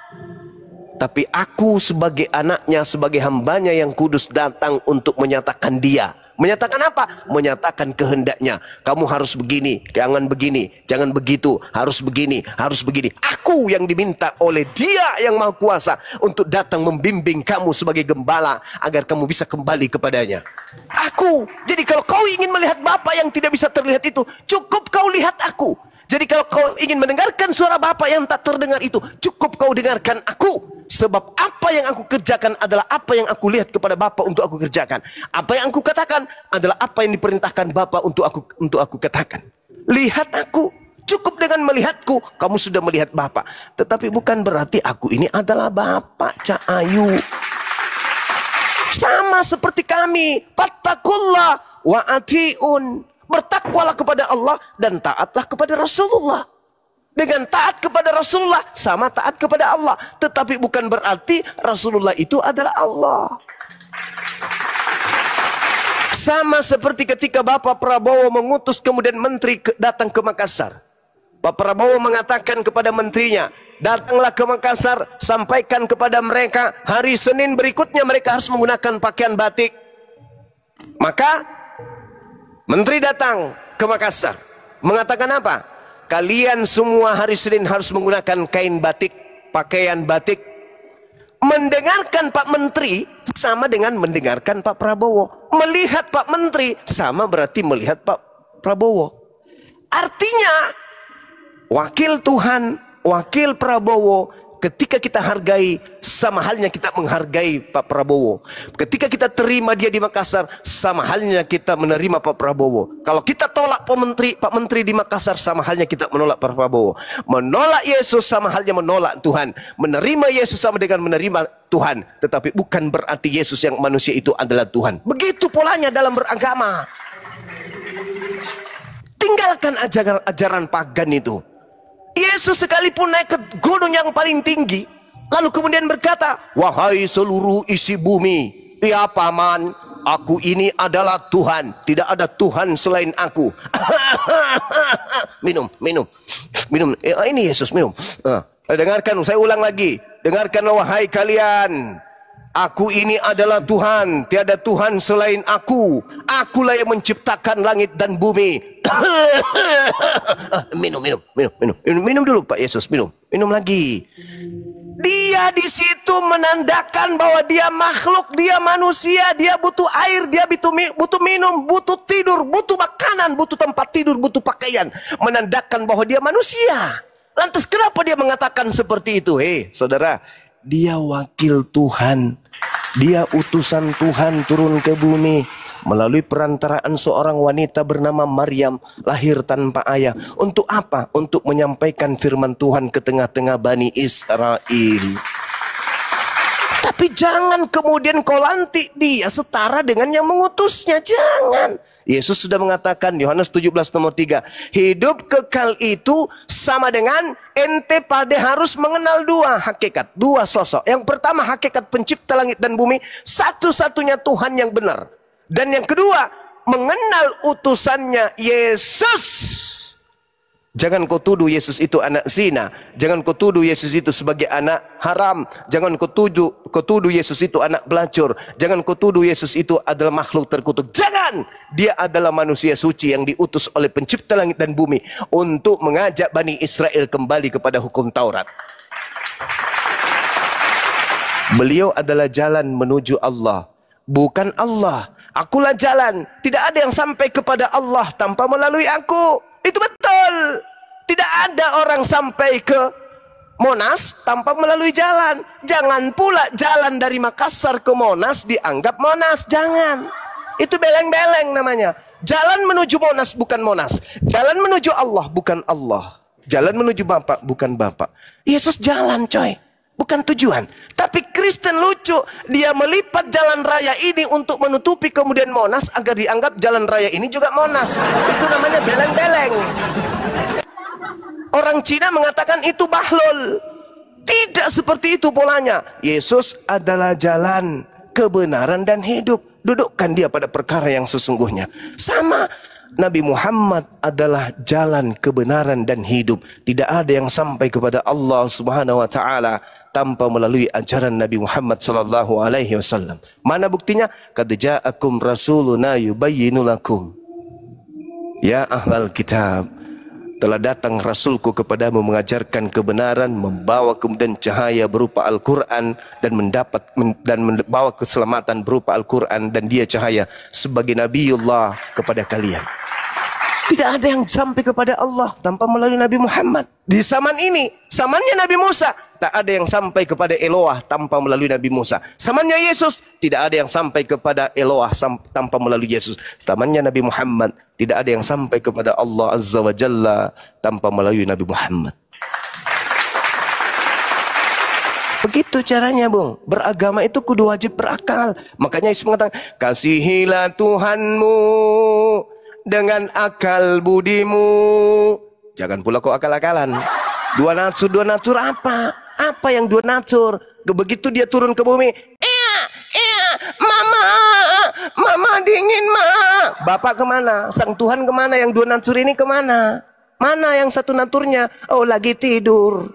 Tapi aku sebagai anaknya, sebagai hambanya yang kudus datang untuk menyatakan Dia. Menyatakan apa? Menyatakan kehendaknya. Kamu harus begini, jangan begini, jangan begitu, harus begini, harus begini. Aku yang diminta oleh Dia yang Maha Kuasa untuk datang membimbing kamu sebagai gembala agar kamu bisa kembali kepadanya. Aku. Jadi kalau kau ingin melihat Bapa yang tidak bisa terlihat itu, cukup kau lihat aku. Jadi kalau kau ingin mendengarkan suara Bapa yang tak terdengar itu, cukup kau dengarkan aku. Sebab apa yang aku kerjakan adalah apa yang aku lihat kepada Bapa untuk aku kerjakan. Apa yang aku katakan adalah apa yang diperintahkan Bapa untuk aku katakan. Lihat aku. Cukup dengan melihatku, kamu sudah melihat Bapa. Tetapi bukan berarti aku ini adalah Bapa, Cak Ayu. Sama seperti kami. Fattakullah wa ati'un. Bertakwalah kepada Allah dan taatlah kepada Rasulullah. Dengan taat kepada Rasulullah sama taat kepada Allah. Tetapi bukan berarti Rasulullah itu adalah Allah. Sama seperti ketika Bapak Prabowo mengutus kemudian menteri datang ke Makassar. Pak Prabowo mengatakan kepada menterinya, datanglah ke Makassar, sampaikan kepada mereka hari Senin berikutnya mereka harus menggunakan pakaian batik. Maka menteri datang ke Makassar, mengatakan apa? Kalian semua hari Senin harus menggunakan kain batik, pakaian batik. Mendengarkan Pak Menteri sama dengan mendengarkan Pak Prabowo. Melihat Pak Menteri sama berarti melihat Pak Prabowo. Artinya wakil Tuhan, wakil Prabowo, ketika kita hargai sama halnya kita menghargai Pak Prabowo. Ketika kita terima dia di Makassar sama halnya kita menerima Pak Prabowo. Kalau kita tolak Pak Menteri di Makassar sama halnya kita menolak Pak Prabowo. Menolak Yesus sama halnya menolak Tuhan. Menerima Yesus sama dengan menerima Tuhan. Tetapi bukan berarti Yesus yang manusia itu adalah Tuhan. Begitu polanya dalam beragama. Tinggal tinggalkan ajaran pagan itu. Yesus sekalipun naik ke gunung yang paling tinggi, lalu kemudian berkata, wahai seluruh isi bumi, ya paman, aku ini adalah Tuhan, tidak ada Tuhan selain aku. Minum. Ini Yesus minum. Dengarkan, saya ulang lagi. Dengarkan wahai kalian. Aku ini adalah Tuhan, tiada Tuhan selain aku. Akulah yang menciptakan langit dan bumi. Minum dulu Pak Yesus, minum lagi. Dia di situ menandakan bahwa dia makhluk, dia manusia, dia butuh air, dia butuh minum, butuh tidur, butuh makanan, butuh tempat tidur, butuh pakaian. Menandakan bahwa dia manusia. Lantas kenapa dia mengatakan seperti itu? Saudara, dia wakil Tuhan. Dia utusan Tuhan turun ke bumi melalui perantaraan seorang wanita bernama Maryam, lahir tanpa ayah. Untuk apa? Untuk menyampaikan firman Tuhan ke tengah-tengah Bani Israel. Tapi jangan kemudian kau lantik dia setara dengan yang mengutusnya. Jangan. Yesus sudah mengatakan, Yohanes 17:3, hidup kekal itu sama dengan ente pada harus mengenal dua hakikat, dua sosok. Yang pertama hakikat pencipta langit dan bumi, satu-satunya Tuhan yang benar. Dan yang kedua, mengenal utusannya Yesus. Jangan kau tuduh Yesus itu anak zina. Jangan kau tuduh Yesus itu sebagai anak haram. Jangan kau tuduh Yesus itu anak pelacur. Jangan kau tuduh Yesus itu adalah makhluk terkutuk. Jangan! Dia adalah manusia suci yang diutus oleh pencipta langit dan bumi untuk mengajak Bani Israel kembali kepada hukum Taurat. Beliau adalah jalan menuju Allah, bukan Allah. Akulah jalan. Tidak ada yang sampai kepada Allah tanpa melalui aku. Itu betul. Tidak ada orang sampai ke Monas tanpa melalui jalan. Jangan pula jalan dari Makassar ke Monas dianggap Monas. Jangan. Itu beleng-beleng namanya. Jalan menuju Monas bukan Monas. Jalan menuju Allah bukan Allah. Jalan menuju Bapak bukan Bapak. Yesus jalan coy, bukan tujuan. Tapi Kristen lucu. Dia melipat jalan raya ini untuk menutupi kemudian Monas agar dianggap jalan raya ini juga Monas. Itu namanya beleng-beleng. Orang Cina mengatakan itu bahlul. Tidak seperti itu polanya. Yesus adalah jalan, kebenaran dan hidup. Dudukkan dia pada perkara yang sesungguhnya. Sama, Nabi Muhammad adalah jalan, kebenaran dan hidup. Tidak ada yang sampai kepada Allah Subhanahu wa taala tanpa melalui ajaran Nabi Muhammad sallallahu alaihi wasallam. Mana buktinya? Qad ja'akum rasuluna yubayyinu lakum. Ya ahlal kitab, telah datang Rasulku kepadamu mengajarkan kebenaran, membawa kemudian cahaya berupa Al-Quran dan membawa keselamatan berupa Al-Quran, dan dia cahaya sebagai Nabiullah kepada kalian. Tidak ada yang sampai kepada Allah tanpa melalui Nabi Muhammad. Di zaman ini, zamannya Nabi Musa, tak ada yang sampai kepada Eloah tanpa melalui Nabi Musa. Zamannya Yesus, tidak ada yang sampai kepada Eloah tanpa melalui Yesus. Zamannya Nabi Muhammad, tidak ada yang sampai kepada Allah Azza wa Jalla tanpa melalui Nabi Muhammad. Begitu caranya, Bung. Beragama itu kudu wajib berakal. Makanya Yesus mengatakan, kasihilah Tuhanmu dengan akal budimu. Jangan pula kau akal-akalan. Dua natur apa? Apa yang dua natur? Begitu dia turun ke bumi, mama dingin ma. Bapak kemana? Sang Tuhan kemana? Yang dua natur ini kemana? Mana yang satu naturnya? Oh, lagi tidur.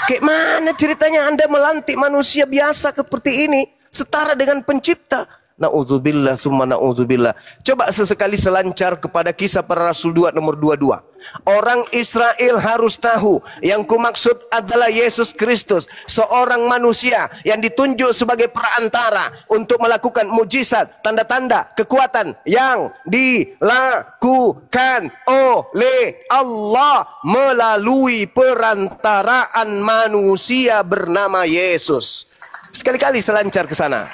Kayak mana ceritanya Anda melantik manusia biasa seperti ini setara dengan pencipta? Na'udzubillah summa na'udzubillah. Coba sesekali selancar kepada Kisah Para Rasul 2 nomor 22. Orang Israel harus tahu yang kumaksud adalah Yesus Kristus, seorang manusia yang ditunjuk sebagai perantara untuk melakukan mujizat, tanda-tanda, kekuatan yang dilakukan oleh Allah melalui perantaraan manusia bernama Yesus. Sekali-kali selancar ke sana.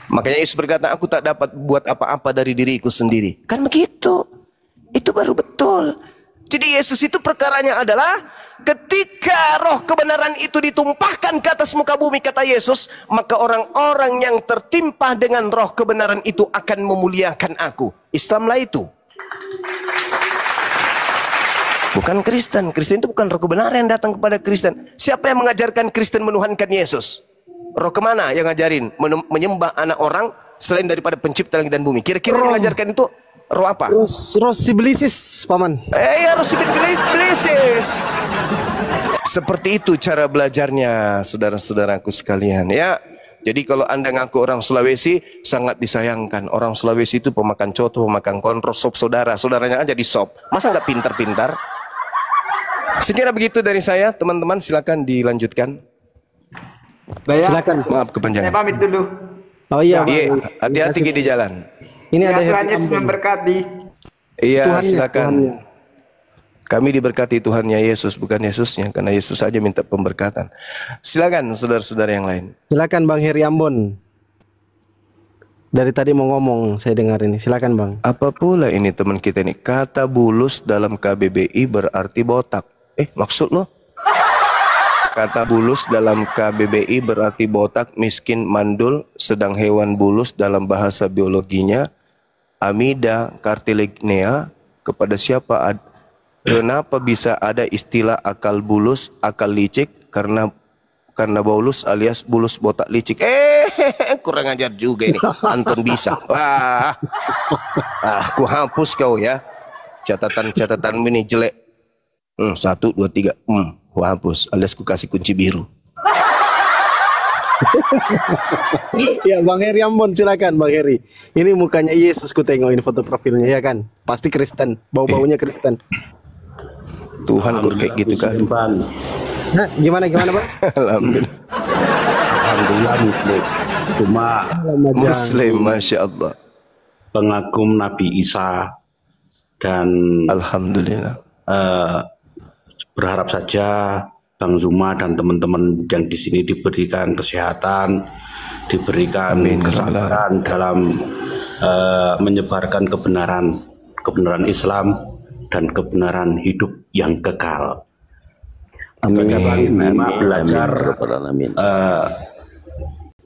Makanya Yesus berkata, aku tak dapat buat apa-apa dari diriku sendiri. Kan begitu. Itu baru betul. Jadi Yesus itu perkaranya adalah ketika roh kebenaran itu ditumpahkan ke atas muka bumi, kata Yesus, maka orang-orang yang tertimpa dengan roh kebenaran itu akan memuliakan aku. Islamlah itu. Bukan Kristen. Kristen itu bukan roh kebenaran yang datang kepada Kristen. Siapa yang mengajarkan Kristen menuhankan Yesus? Roh kemana yang ngajarin menyembah anak orang selain daripada pencipta langit dan bumi? Kira-kira yang mengajarkan itu roh apa? Roh Sibilisis, Paman. Ya, roh Sibilisis. Seperti itu cara belajarnya, saudara-saudaraku sekalian. Ya, jadi kalau Anda ngaku orang Sulawesi, sangat disayangkan. Orang Sulawesi itu pemakan coto, pemakan kontrol, sop saudara. Saudaranya aja di sop. Masa nggak pintar-pintar? Sekira begitu dari saya, teman-teman. Silakan dilanjutkan. Silakan. Maaf Saya kepanjangan. pamit dulu. Oh iya, Iya, Bang. hati-hati di jalan. Ini ada Tuhan Happy Yesus Ambon. memberkati. Iya, Tuhannya, silakan. Tuhannya. Kami diberkati Tuhannya Yesus, bukan Yesusnya, karena Yesus saja minta pemberkatan. Silakan saudara-saudara yang lain. Silakan Bang Heri Ambon. Dari tadi mau ngomong, saya dengar ini. Silakan Bang. Apa pula ini teman kita ini? Kata bulus dalam KBBI berarti botak. Maksud lo? Kata bulus dalam KBBI berarti botak, miskin, mandul, sedang hewan bulus dalam bahasa biologinya Amida cartilaginea. Kepada siapa kenapa bisa ada istilah akal bulus, akal licik? Karena bulus alias bulus botak licik. Kurang ajar juga ini. Anton bisa. Wah. Aku hapus kau ya. Catatan ini jelek. 1, 2, 3. Ku hapus alias ku kasih kunci biru. Ya Bang Heri Ambon, silakan Bang Heri. Ini mukanya Yesus, ku tengok ini foto profilnya ya kan. Pasti Kristen, bau-baunya Kristen. Tuhan kok kayak gitu kan. Nah, gimana Bang? Alhamdulillah. Alhamdulillah Muslim. Cuma Muslim, Masya Allah. pengagum Nabi Isa dan Alhamdulillah. berharap saja Bang Zuma dan teman-teman yang di sini diberikan kesehatan, diberikan Amin. kesabaran dalam menyebarkan kebenaran Islam dan kebenaran hidup yang kekal. Amin. Belajar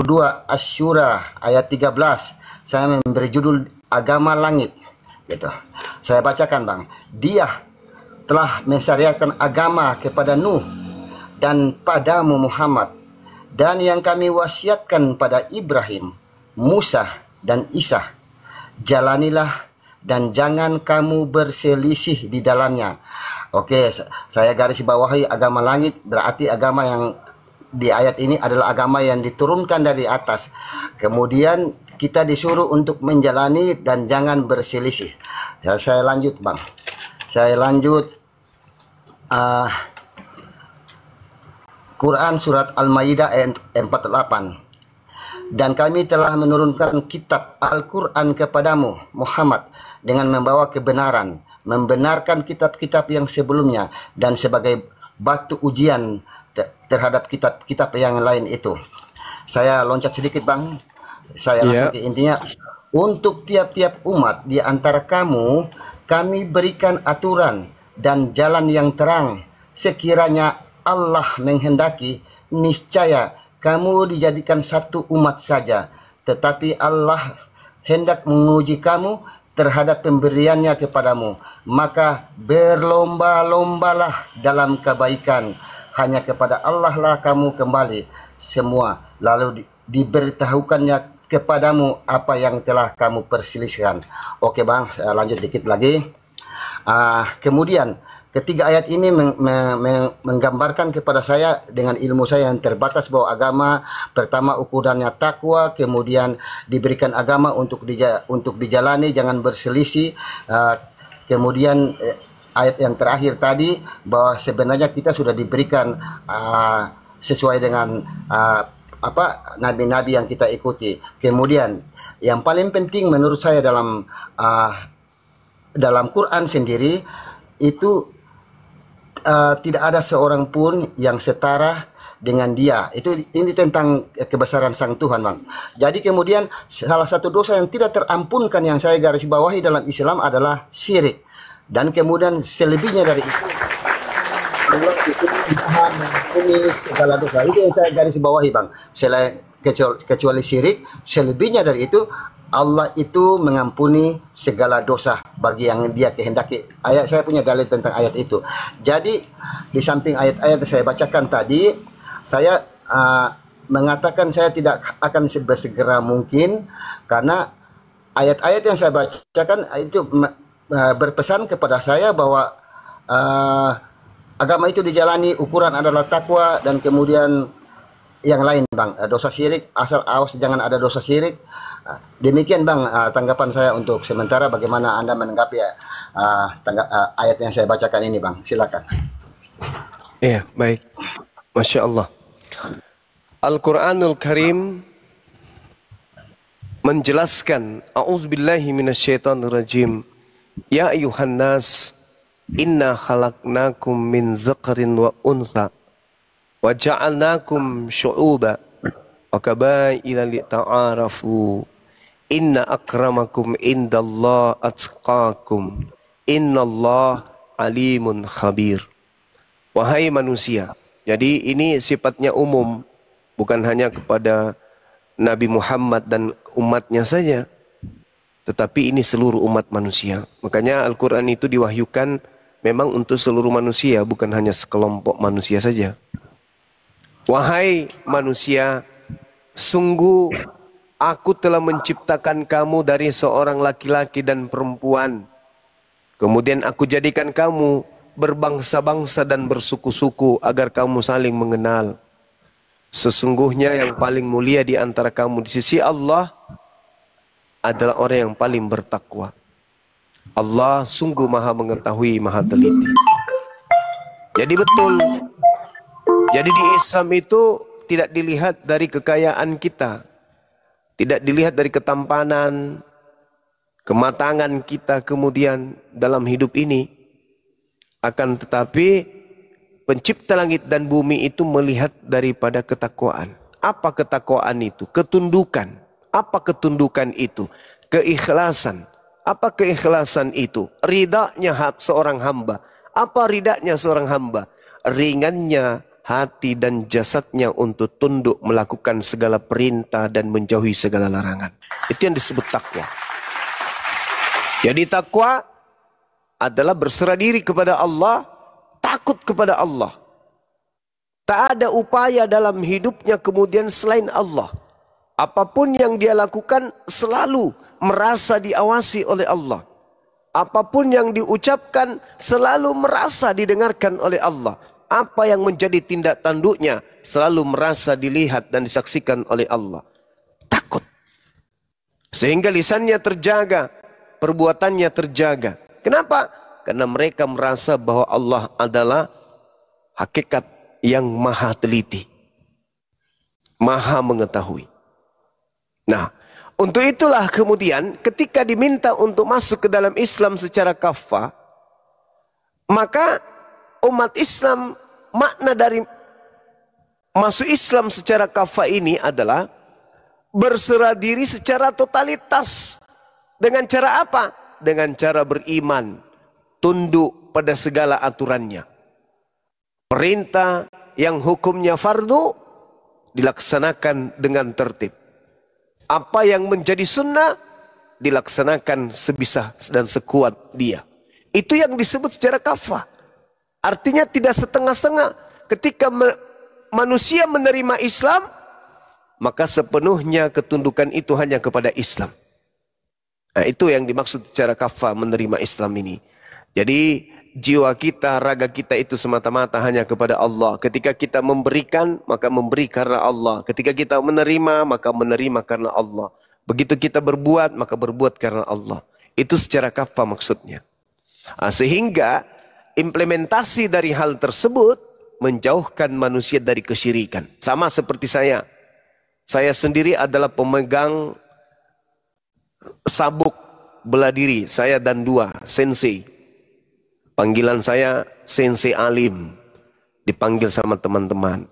Kedua Asy-Syura ayat 13, saya memberi judul agama langit gitu. Saya bacakan Bang. Dia telah mensyariatkan agama kepada Nuh dan padamu Muhammad, dan yang kami wasiatkan pada Ibrahim, Musa dan Isa. Jalanilah dan jangan kamu berselisih di dalamnya. Oke, saya garis bawahi agama langit berarti agama yang di ayat ini adalah agama yang diturunkan dari atas. Kemudian kita disuruh untuk menjalani dan jangan berselisih. Ya, saya lanjut Bang. Saya lanjut Quran surat Al-Maidah ayat 48. Dan kami telah menurunkan kitab Al-Quran kepadamu Muhammad dengan membawa kebenaran, membenarkan kitab-kitab yang sebelumnya dan sebagai batu ujian terhadap kitab-kitab yang lain itu. Saya loncat sedikit Bang. Saya langsung ke intinya. Untuk tiap-tiap umat di antara kamu kami berikan aturan dan jalan yang terang. Sekiranya Allah menghendaki, niscaya kamu dijadikan satu umat saja. Tetapi Allah hendak menguji kamu terhadap pemberiannya kepadamu. Maka berlomba-lombalah dalam kebaikan. Hanya kepada Allah lah kamu kembali semua. Lalu diberitahukannya kepadamu apa yang telah kamu perselisihkan. Oke Bang, saya lanjut dikit lagi. Kemudian ketiga ayat ini menggambarkan kepada saya dengan ilmu saya yang terbatas bahwa agama pertama ukurannya takwa, kemudian diberikan agama untuk dijalani, jangan berselisih. Kemudian ayat yang terakhir tadi bahwa sebenarnya kita sudah diberikan sesuai dengan nabi-nabi yang kita ikuti. Kemudian yang paling penting menurut saya dalam Quran sendiri itu tidak ada seorang pun yang setara dengan dia. Ini tentang kebesaran Sang Tuhan Bang. Jadi kemudian salah satu dosa yang tidak terampunkan yang saya garis bawahi dalam Islam adalah syirik. Dan kemudian selebihnya dari itu Allah itu mengampuni segala dosa. Itu yang saya garis bawahi Bang. Selain kecuali syirik, selebihnya dari itu Allah itu mengampuni segala dosa bagi yang dia kehendaki. Saya punya dalil tentang ayat itu. Jadi di samping ayat-ayat yang saya bacakan tadi, saya mengatakan saya tidak akan bersegera mungkin, karena ayat-ayat yang saya bacakan itu berpesan kepada saya bahwa agama itu dijalani, ukuran adalah takwa, dan kemudian yang lain, Bang, dosa syirik, asal awas jangan ada dosa syirik. Demikian, Bang, tanggapan saya untuk sementara. Bagaimana Anda menanggapi ayat yang saya bacakan ini, Bang? Silakan. Iya, baik. Masya Allah. Al-Quranul Karim menjelaskan, A'udzubillahi minasyaitonirrajim. Ya ayuhan nas, inna khalaqnakum min zakarin wa untha wa ja'alnakum syu'uba wa qabaila lita'arafu. Inna akramakum indallah atqakum. Innallah alimun khabir. Wahai manusia. Jadi ini sifatnya umum, bukan hanya kepada Nabi Muhammad dan umatnya saja, tetapi ini seluruh umat manusia. Makanya Al-Quran itu diwahyukan memang untuk seluruh manusia, bukan hanya sekelompok manusia saja. Wahai manusia, sungguh aku telah menciptakan kamu dari seorang laki-laki dan perempuan. Kemudian aku jadikan kamu berbangsa-bangsa dan bersuku-suku agar kamu saling mengenal. Sesungguhnya yang paling mulia di antara kamu di sisi Allah adalah orang yang paling bertakwa. Allah sungguh maha mengetahui, maha teliti. Jadi betul. Jadi di Islam itu tidak dilihat dari kekayaan kita, tidak dilihat dari ketampanan, kematangan kita kemudian dalam hidup ini. Akan tetapi pencipta langit dan bumi itu melihat daripada ketakwaan. Apa ketakwaan itu? Ketundukan. Apa ketundukan itu? Keikhlasan. Apa keikhlasan itu? Ridanya seorang hamba. Apa ridanya seorang hamba? Ringannya hati dan jasadnya untuk tunduk melakukan segala perintah dan menjauhi segala larangan. Itu yang disebut takwa. Jadi takwa adalah berserah diri kepada Allah, takut kepada Allah. Tak ada upaya dalam hidupnya kemudian selain Allah. Apapun yang dia lakukan selalu merasa diawasi oleh Allah. Apapun yang diucapkan selalu merasa didengarkan oleh Allah. Apa yang menjadi tindak tanduknya selalu merasa dilihat dan disaksikan oleh Allah. Takut. Sehingga lisannya terjaga, perbuatannya terjaga. Kenapa? Karena mereka merasa bahwa Allah adalah hakikat yang maha teliti, maha mengetahui. Nah, untuk itulah kemudian ketika diminta untuk masuk ke dalam Islam secara kafah, maka umat Islam, makna dari masuk Islam secara kafah ini adalah berserah diri secara totalitas. Dengan cara apa? Dengan cara beriman, tunduk pada segala aturannya. Perintah yang hukumnya fardu dilaksanakan dengan tertib. Apa yang menjadi sunnah dilaksanakan sebisa dan sekuat dia. Itu yang disebut secara kafah. Artinya tidak setengah-setengah. Ketika manusia menerima Islam, maka sepenuhnya ketundukan itu hanya kepada Islam. Nah, itu yang dimaksud secara kafah menerima Islam ini. Jadi jiwa kita, raga kita itu semata-mata hanya kepada Allah. Ketika kita memberikan, maka memberi karena Allah. Ketika kita menerima, maka menerima karena Allah. Begitu kita berbuat, maka berbuat karena Allah. Itu secara kafah maksudnya. Nah, sehingga implementasi dari hal tersebut menjauhkan manusia dari kesyirikan. Sama seperti saya. Saya sendiri adalah pemegang sabuk bela diri, saya dan dua, sensei. Panggilan saya Sensei Alim. Dipanggil sama teman-teman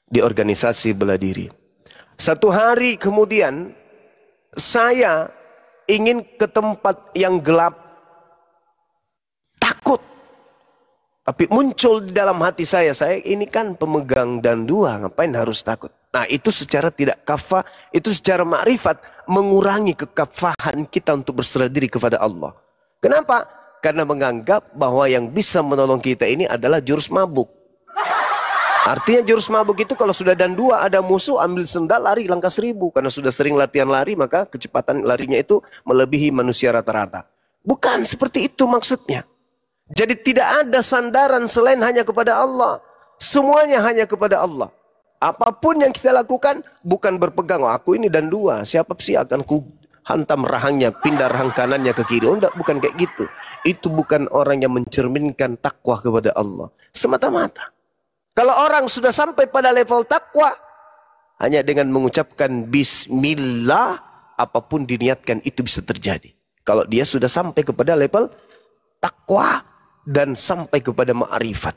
di organisasi bela diri. Satu hari kemudian saya ingin ke tempat yang gelap. Takut. Tapi muncul di dalam hati saya ini kan pemegang dan dua, ngapain harus takut? Nah itu secara tidak kafah, itu secara ma'rifat, mengurangi kekafahan kita untuk berserah diri kepada Allah. Kenapa? Karena menganggap bahwa yang bisa menolong kita ini adalah jurus mabuk. Artinya jurus mabuk itu kalau sudah dan dua ada musuh, ambil sendal lari langkah 1000. Karena sudah sering latihan lari, maka kecepatan larinya itu melebihi manusia rata-rata. Bukan seperti itu maksudnya. Jadi tidak ada sandaran selain hanya kepada Allah. Semuanya hanya kepada Allah. Apapun yang kita lakukan bukan berpegang, oh, aku ini dan dua, siapa sih akan ku hantam rahangnya, pindah rahang kanannya ke kiri. Oh, enggak, bukan kayak gitu. Itu bukan orang yang mencerminkan takwa kepada Allah. Semata-mata. Kalau orang sudah sampai pada level takwa, hanya dengan mengucapkan bismillah, apapun diniatkan itu bisa terjadi. Kalau dia sudah sampai kepada level takwa dan sampai kepada ma'rifat,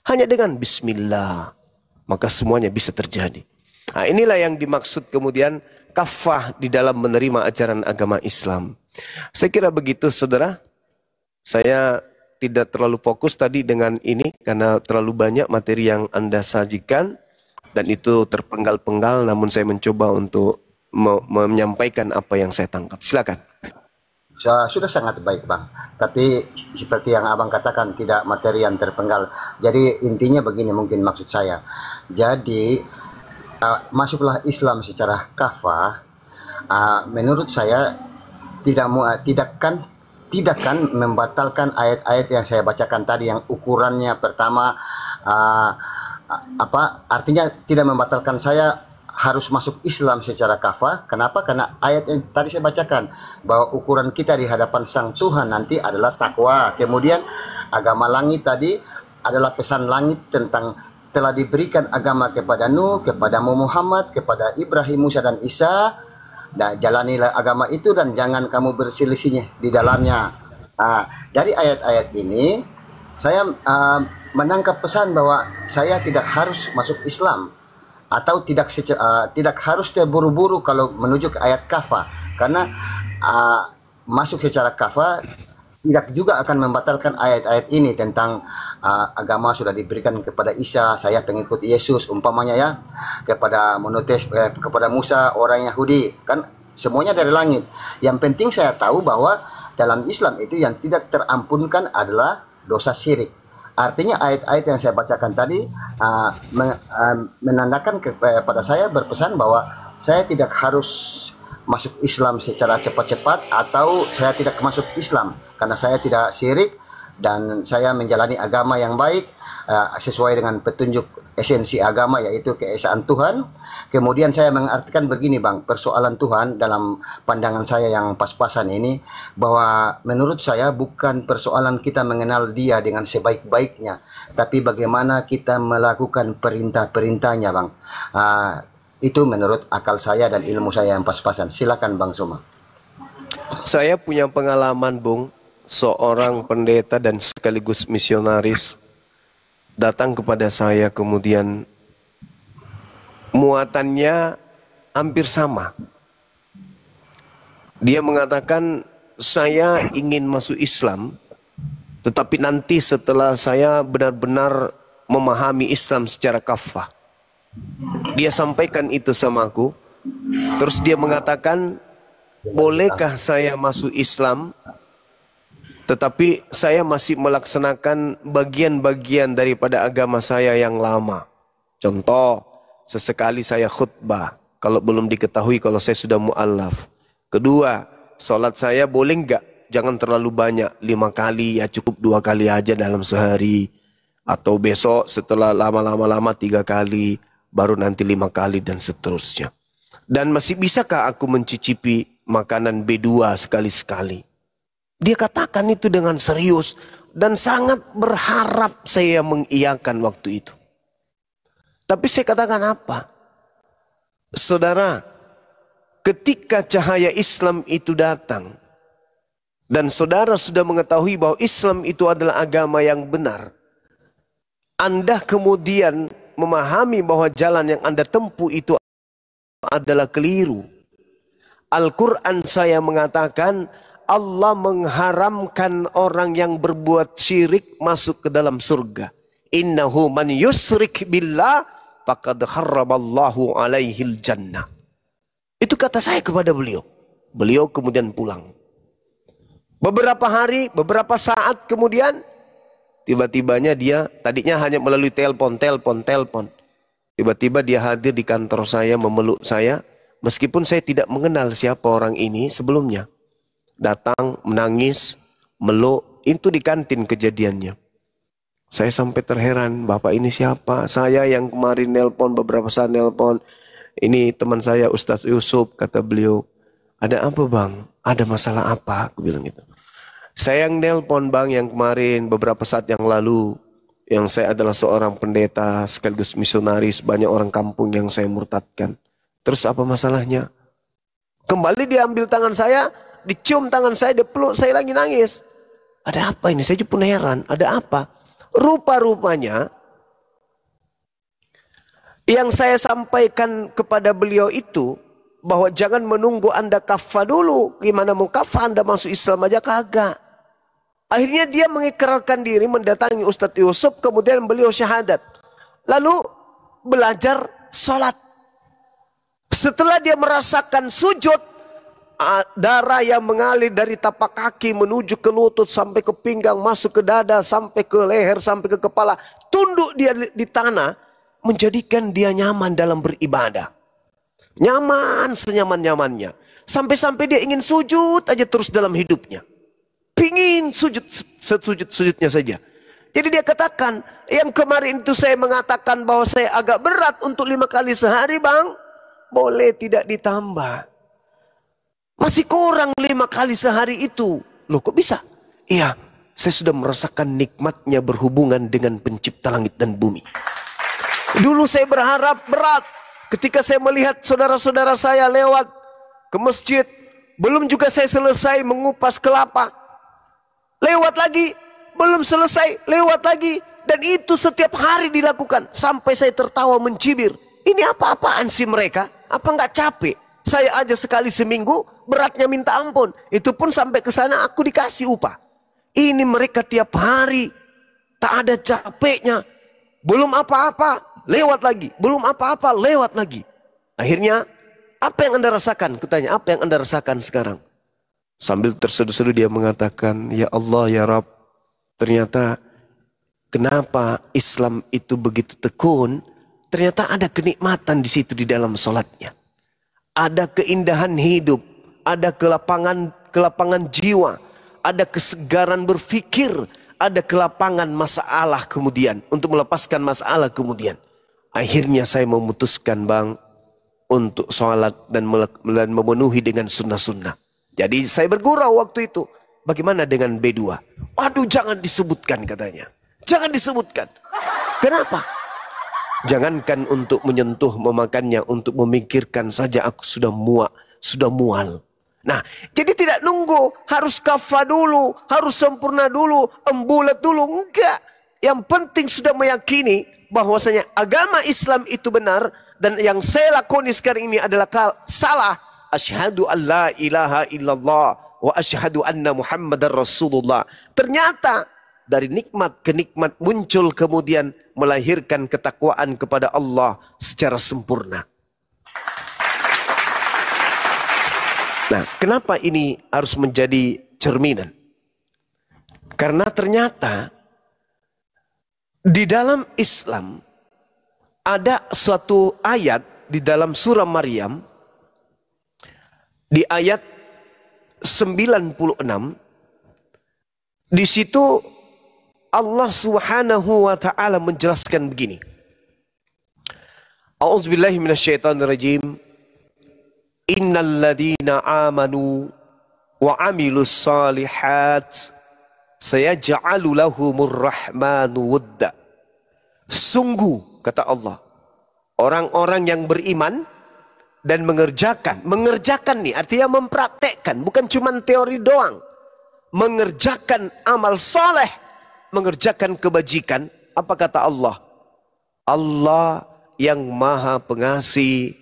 hanya dengan bismillah, maka semuanya bisa terjadi. Nah, inilah yang dimaksud kemudian kafah di dalam menerima ajaran agama Islam. Saya kira begitu, saudara. Saya tidak terlalu fokus tadi dengan ini karena terlalu banyak materi yang Anda sajikan dan itu terpenggal-penggal, namun saya mencoba untuk menyampaikan apa yang saya tangkap. Silakan. Sudah sangat baik, Bang. Tapi seperti yang Abang katakan, tidak materi yang terpenggal. Jadi intinya begini mungkin maksud saya. Jadi masuklah Islam secara kafah. Menurut saya tidak kan membatalkan ayat-ayat yang saya bacakan tadi, yang ukurannya pertama artinya tidak membatalkan saya harus masuk Islam secara kafah. Kenapa? Karena ayat yang tadi saya bacakan, bahwa ukuran kita di hadapan Sang Tuhan nanti adalah takwa. Kemudian agama langit tadi adalah pesan langit tentang telah diberikan agama kepada Nuh, kepada Muhammad, kepada Ibrahim, Musa dan Isa. Dan jalanilah agama itu dan jangan kamu berselisihnya di dalamnya. Dari ayat-ayat ini saya menangkap pesan bahwa saya tidak harus masuk Islam, atau tidak harus terburu-buru kalau menuju ke ayat kafah, karena masuk secara kafah tidak juga akan membatalkan ayat-ayat ini tentang agama sudah diberikan kepada Isa, saya pengikut Yesus umpamanya ya, kepada monoteis, kepada Musa orang Yahudi, kan semuanya dari langit. Yang penting saya tahu bahwa dalam Islam itu yang tidak terampunkan adalah dosa syirik. Artinya ayat-ayat yang saya bacakan tadi menandakan kepada saya, berpesan bahwa saya tidak harus masuk Islam secara cepat-cepat, atau saya tidak masuk Islam karena saya tidak syirik dan saya menjalani agama yang baik sesuai dengan petunjuk esensi agama, yaitu keesaan Tuhan. Kemudian saya mengartikan begini, Bang, persoalan Tuhan dalam pandangan saya yang pas-pasan ini, bahwa menurut saya bukan persoalan kita mengenal Dia dengan sebaik-baiknya, tapi bagaimana kita melakukan perintah-perintahnya, Bang. Itu menurut akal saya dan ilmu saya yang pas-pasan. Silakan, Bang Suma. Saya punya pengalaman, Bung, seorang pendeta dan sekaligus misionaris datang kepada saya, kemudian muatannya hampir sama. Dia mengatakan, saya ingin masuk Islam, tetapi nanti setelah saya benar-benar memahami Islam secara kafah. Dia sampaikan itu sama aku. Terus dia mengatakan, bolehkah saya masuk Islam, tetapi saya masih melaksanakan bagian-bagian daripada agama saya yang lama. Contoh, sesekali saya khutbah kalau belum diketahui kalau saya sudah mu'allaf. Kedua, sholat saya boleh enggak? Jangan terlalu banyak, 5 kali, ya cukup 2 kali aja dalam sehari. Atau besok setelah lama-lama 3 kali, baru nanti 5 kali dan seterusnya. Dan masih bisakah aku mencicipi makanan B2 sekali-sekali? Dia katakan itu dengan serius dan sangat berharap saya mengiyakan waktu itu. Tapi saya katakan apa? Saudara, ketika cahaya Islam itu datang dan saudara sudah mengetahui bahwa Islam itu adalah agama yang benar, Anda kemudian memahami bahwa jalan yang Anda tempuh itu adalah keliru. Al-Quran saya mengatakan, Allah mengharamkan orang yang berbuat syirik masuk ke dalam surga. Innahu man yusrik billah faqad harramallahu alaihil jannah. Itu kata saya kepada beliau. Beliau kemudian pulang. Beberapa hari, beberapa saat kemudian, tiba-tibanya dia, tadinya hanya melalui telepon. Tiba-tiba dia hadir di kantor saya, memeluk saya. Meskipun saya tidak mengenal siapa orang ini sebelumnya. Datang, menangis, meluk, itu di kantin kejadiannya. Saya sampai terheran, Bapak ini siapa? Saya yang kemarin nelpon, beberapa saat nelpon. Ini teman saya Ustadz Yusuf, kata beliau. Ada apa bang? Ada masalah apa? Aku bilang gitu. Saya yang nelpon bang yang kemarin, beberapa saat yang lalu. Yang saya adalah seorang pendeta, sekaligus misionaris, banyak orang kampung yang saya murtadkan. Terus apa masalahnya? Kembali diambil tangan saya, dicium tangan saya, dia peluk, saya lagi nangis. Ada apa ini? Saya pun heran, ada apa? Rupa-rupanya yang saya sampaikan kepada beliau itu bahwa jangan menunggu Anda kafah dulu. Gimana mau kafah Anda masuk Islam aja kagak. Akhirnya dia mengikrarkan diri mendatangi Ustadz Yusuf, kemudian beliau syahadat. Lalu belajar sholat. Setelah dia merasakan sujud, darah yang mengalir dari tapak kaki menuju ke lutut sampai ke pinggang, masuk ke dada, sampai ke leher, sampai ke kepala. Tunduk dia di tanah, menjadikan dia nyaman dalam beribadah. Nyaman senyaman-nyamannya. Sampai-sampai dia ingin sujud aja terus dalam hidupnya. Pingin sujud, sujud-sujudnya saja. Jadi dia katakan, yang kemarin itu saya mengatakan bahwa saya agak berat untuk 5 kali sehari bang. Boleh tidak ditambah. Masih kurang 5 kali sehari itu. Loh kok bisa? Iya, saya sudah merasakan nikmatnya berhubungan dengan pencipta langit dan bumi. Dulu saya berharap berat. Ketika saya melihat saudara-saudara saya lewat ke masjid. Belum juga saya selesai mengupas kelapa. Lewat lagi. Belum selesai, lewat lagi. Dan itu setiap hari dilakukan. Sampai saya tertawa mencibir. Ini apa-apaan sih mereka? Apa nggak capek? Saya aja sekali seminggu beratnya minta ampun. Itu pun sampai ke sana aku dikasih upah. Ini mereka tiap hari tak ada capeknya. Belum apa-apa, lewat lagi. Belum apa-apa, lewat lagi. Akhirnya, apa yang Anda rasakan? Kutanya, apa yang Anda rasakan sekarang? Sambil terseduh-seduh dia mengatakan, ya Allah, ya Rabb, ternyata kenapa Islam itu begitu tekun? Ternyata ada kenikmatan di situ di dalam sholatnya. Ada keindahan hidup, ada kelapangan jiwa, ada kesegaran berpikir, ada kelapangan masalah kemudian, untuk melepaskan masalah kemudian. Akhirnya saya memutuskan bang, untuk sholat dan memenuhi dengan sunnah-sunnah. Jadi saya bergurau waktu itu. Bagaimana dengan B2? Waduh jangan disebutkan katanya. Jangan disebutkan. Kenapa? Jangankan untuk menyentuh, memakannya, untuk memikirkan saja aku sudah mual. Nah, jadi tidak nunggu, harus kafah dulu, harus sempurna dulu, embulat dulu, enggak. Yang penting sudah meyakini bahwasanya agama Islam itu benar, dan yang saya lakoni sekarang ini adalah salah. Asyhadu an la ilaha illallah wa asyhadu anna Muhammadar Rasulullah. Ternyata dari nikmat ke nikmat muncul kemudian melahirkan ketakwaan kepada Allah secara sempurna. Nah, kenapa ini harus menjadi cerminan? Karena ternyata di dalam Islam ada suatu ayat di dalam surah Maryam di ayat 96. Di situ Allah Subhanahu wa taala menjelaskan begini. A'udzubillahi minasyaitonirrajim. Innal ladzina amanu wa amilus solihat sayaj'alu lahumur rahmanu wudda. Sungguh kata Allah, orang-orang yang beriman dan mengerjakan nih artinya mempraktekkan, bukan cuma teori doang. Mengerjakan amal soleh, mengerjakan kebajikan. Apa kata Allah? Allah yang maha pengasih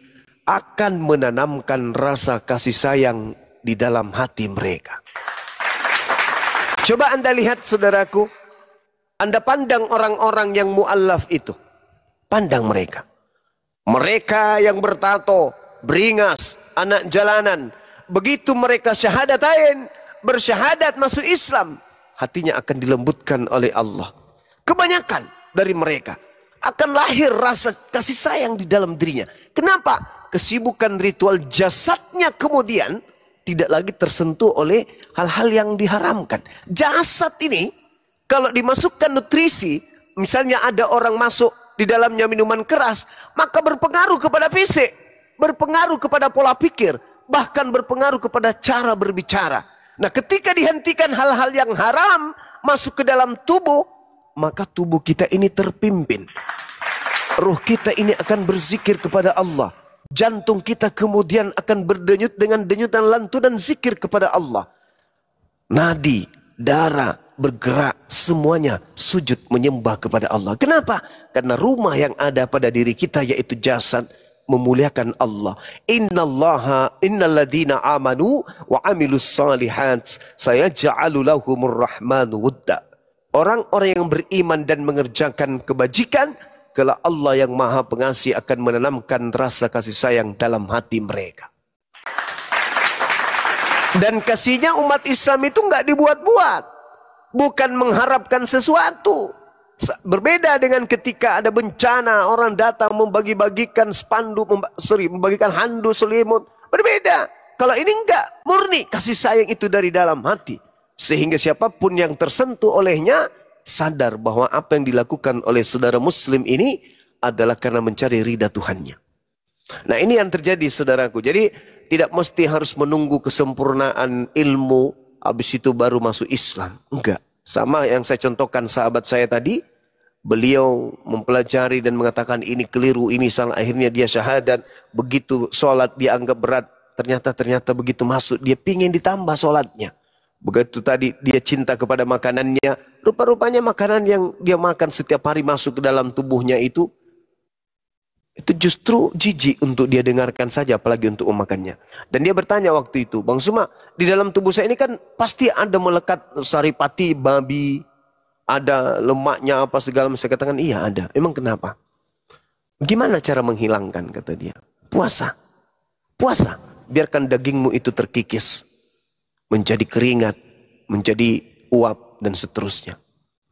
akan menanamkan rasa kasih sayang di dalam hati mereka. Coba Anda lihat saudaraku, Anda pandang orang-orang yang mu'allaf itu. Pandang mereka. Mereka yang bertato, beringas, anak jalanan. Begitu mereka syahadatain, bersyahadat masuk Islam, hatinya akan dilembutkan oleh Allah. Kebanyakan dari mereka akan lahir rasa kasih sayang di dalam dirinya. Kenapa? Kesibukan ritual jasadnya kemudian tidak lagi tersentuh oleh hal-hal yang diharamkan. Jasad ini kalau dimasukkan nutrisi, misalnya ada orang masuk di dalamnya minuman keras, maka berpengaruh kepada fisik, berpengaruh kepada pola pikir, bahkan berpengaruh kepada cara berbicara. Nah, ketika dihentikan hal-hal yang haram masuk ke dalam tubuh, maka tubuh kita ini terpimpin. Ruh kita ini akan berzikir kepada Allah. Jantung kita kemudian akan berdenyut dengan denyutan lantunan zikir kepada Allah. Nadi, darah bergerak, semuanya sujud menyembah kepada Allah. Kenapa? Karena rumah yang ada pada diri kita yaitu jasad memuliakan Allah. Innalladzina amanu wa amilus salihat sayaj'alu lahumur rahmanu wudda. Orang-orang yang beriman dan mengerjakan kebajikan, kalau Allah yang maha pengasih akan menanamkan rasa kasih sayang dalam hati mereka. Dan kasihnya umat Islam itu enggak dibuat-buat. Bukan mengharapkan sesuatu. Berbeda dengan ketika ada bencana, orang datang membagi-bagikan spanduk, membagikan handuk, selimut. Berbeda. Kalau ini enggak, murni kasih sayang itu dari dalam hati. Sehingga siapapun yang tersentuh olehnya sadar bahwa apa yang dilakukan oleh saudara muslim ini adalah karena mencari ridha Tuhannya. Nah, ini yang terjadi saudaraku. Jadi tidak mesti harus menunggu kesempurnaan ilmu habis itu baru masuk Islam. Enggak. Sama yang saya contohkan sahabat saya tadi, beliau mempelajari dan mengatakan ini keliru, ini salah, akhirnya dia syahadat. Begitu sholat dianggap berat, ternyata begitu masuk dia pingin ditambah sholatnya. Begitu tadi dia cinta kepada makanannya, rupa-rupanya makanan yang dia makan setiap hari masuk ke dalam tubuhnya itu justru jijik untuk dia dengarkan saja, apalagi untuk memakannya. Dan dia bertanya waktu itu, Bang Suma, di dalam tubuh saya ini kan pasti ada melekat saripati babi, ada lemaknya apa segala macam. Saya katakan iya ada. Emang kenapa? Gimana cara menghilangkan, kata dia? Puasa. Puasa. Biarkan dagingmu itu terkikis, menjadi keringat, menjadi uap, dan seterusnya.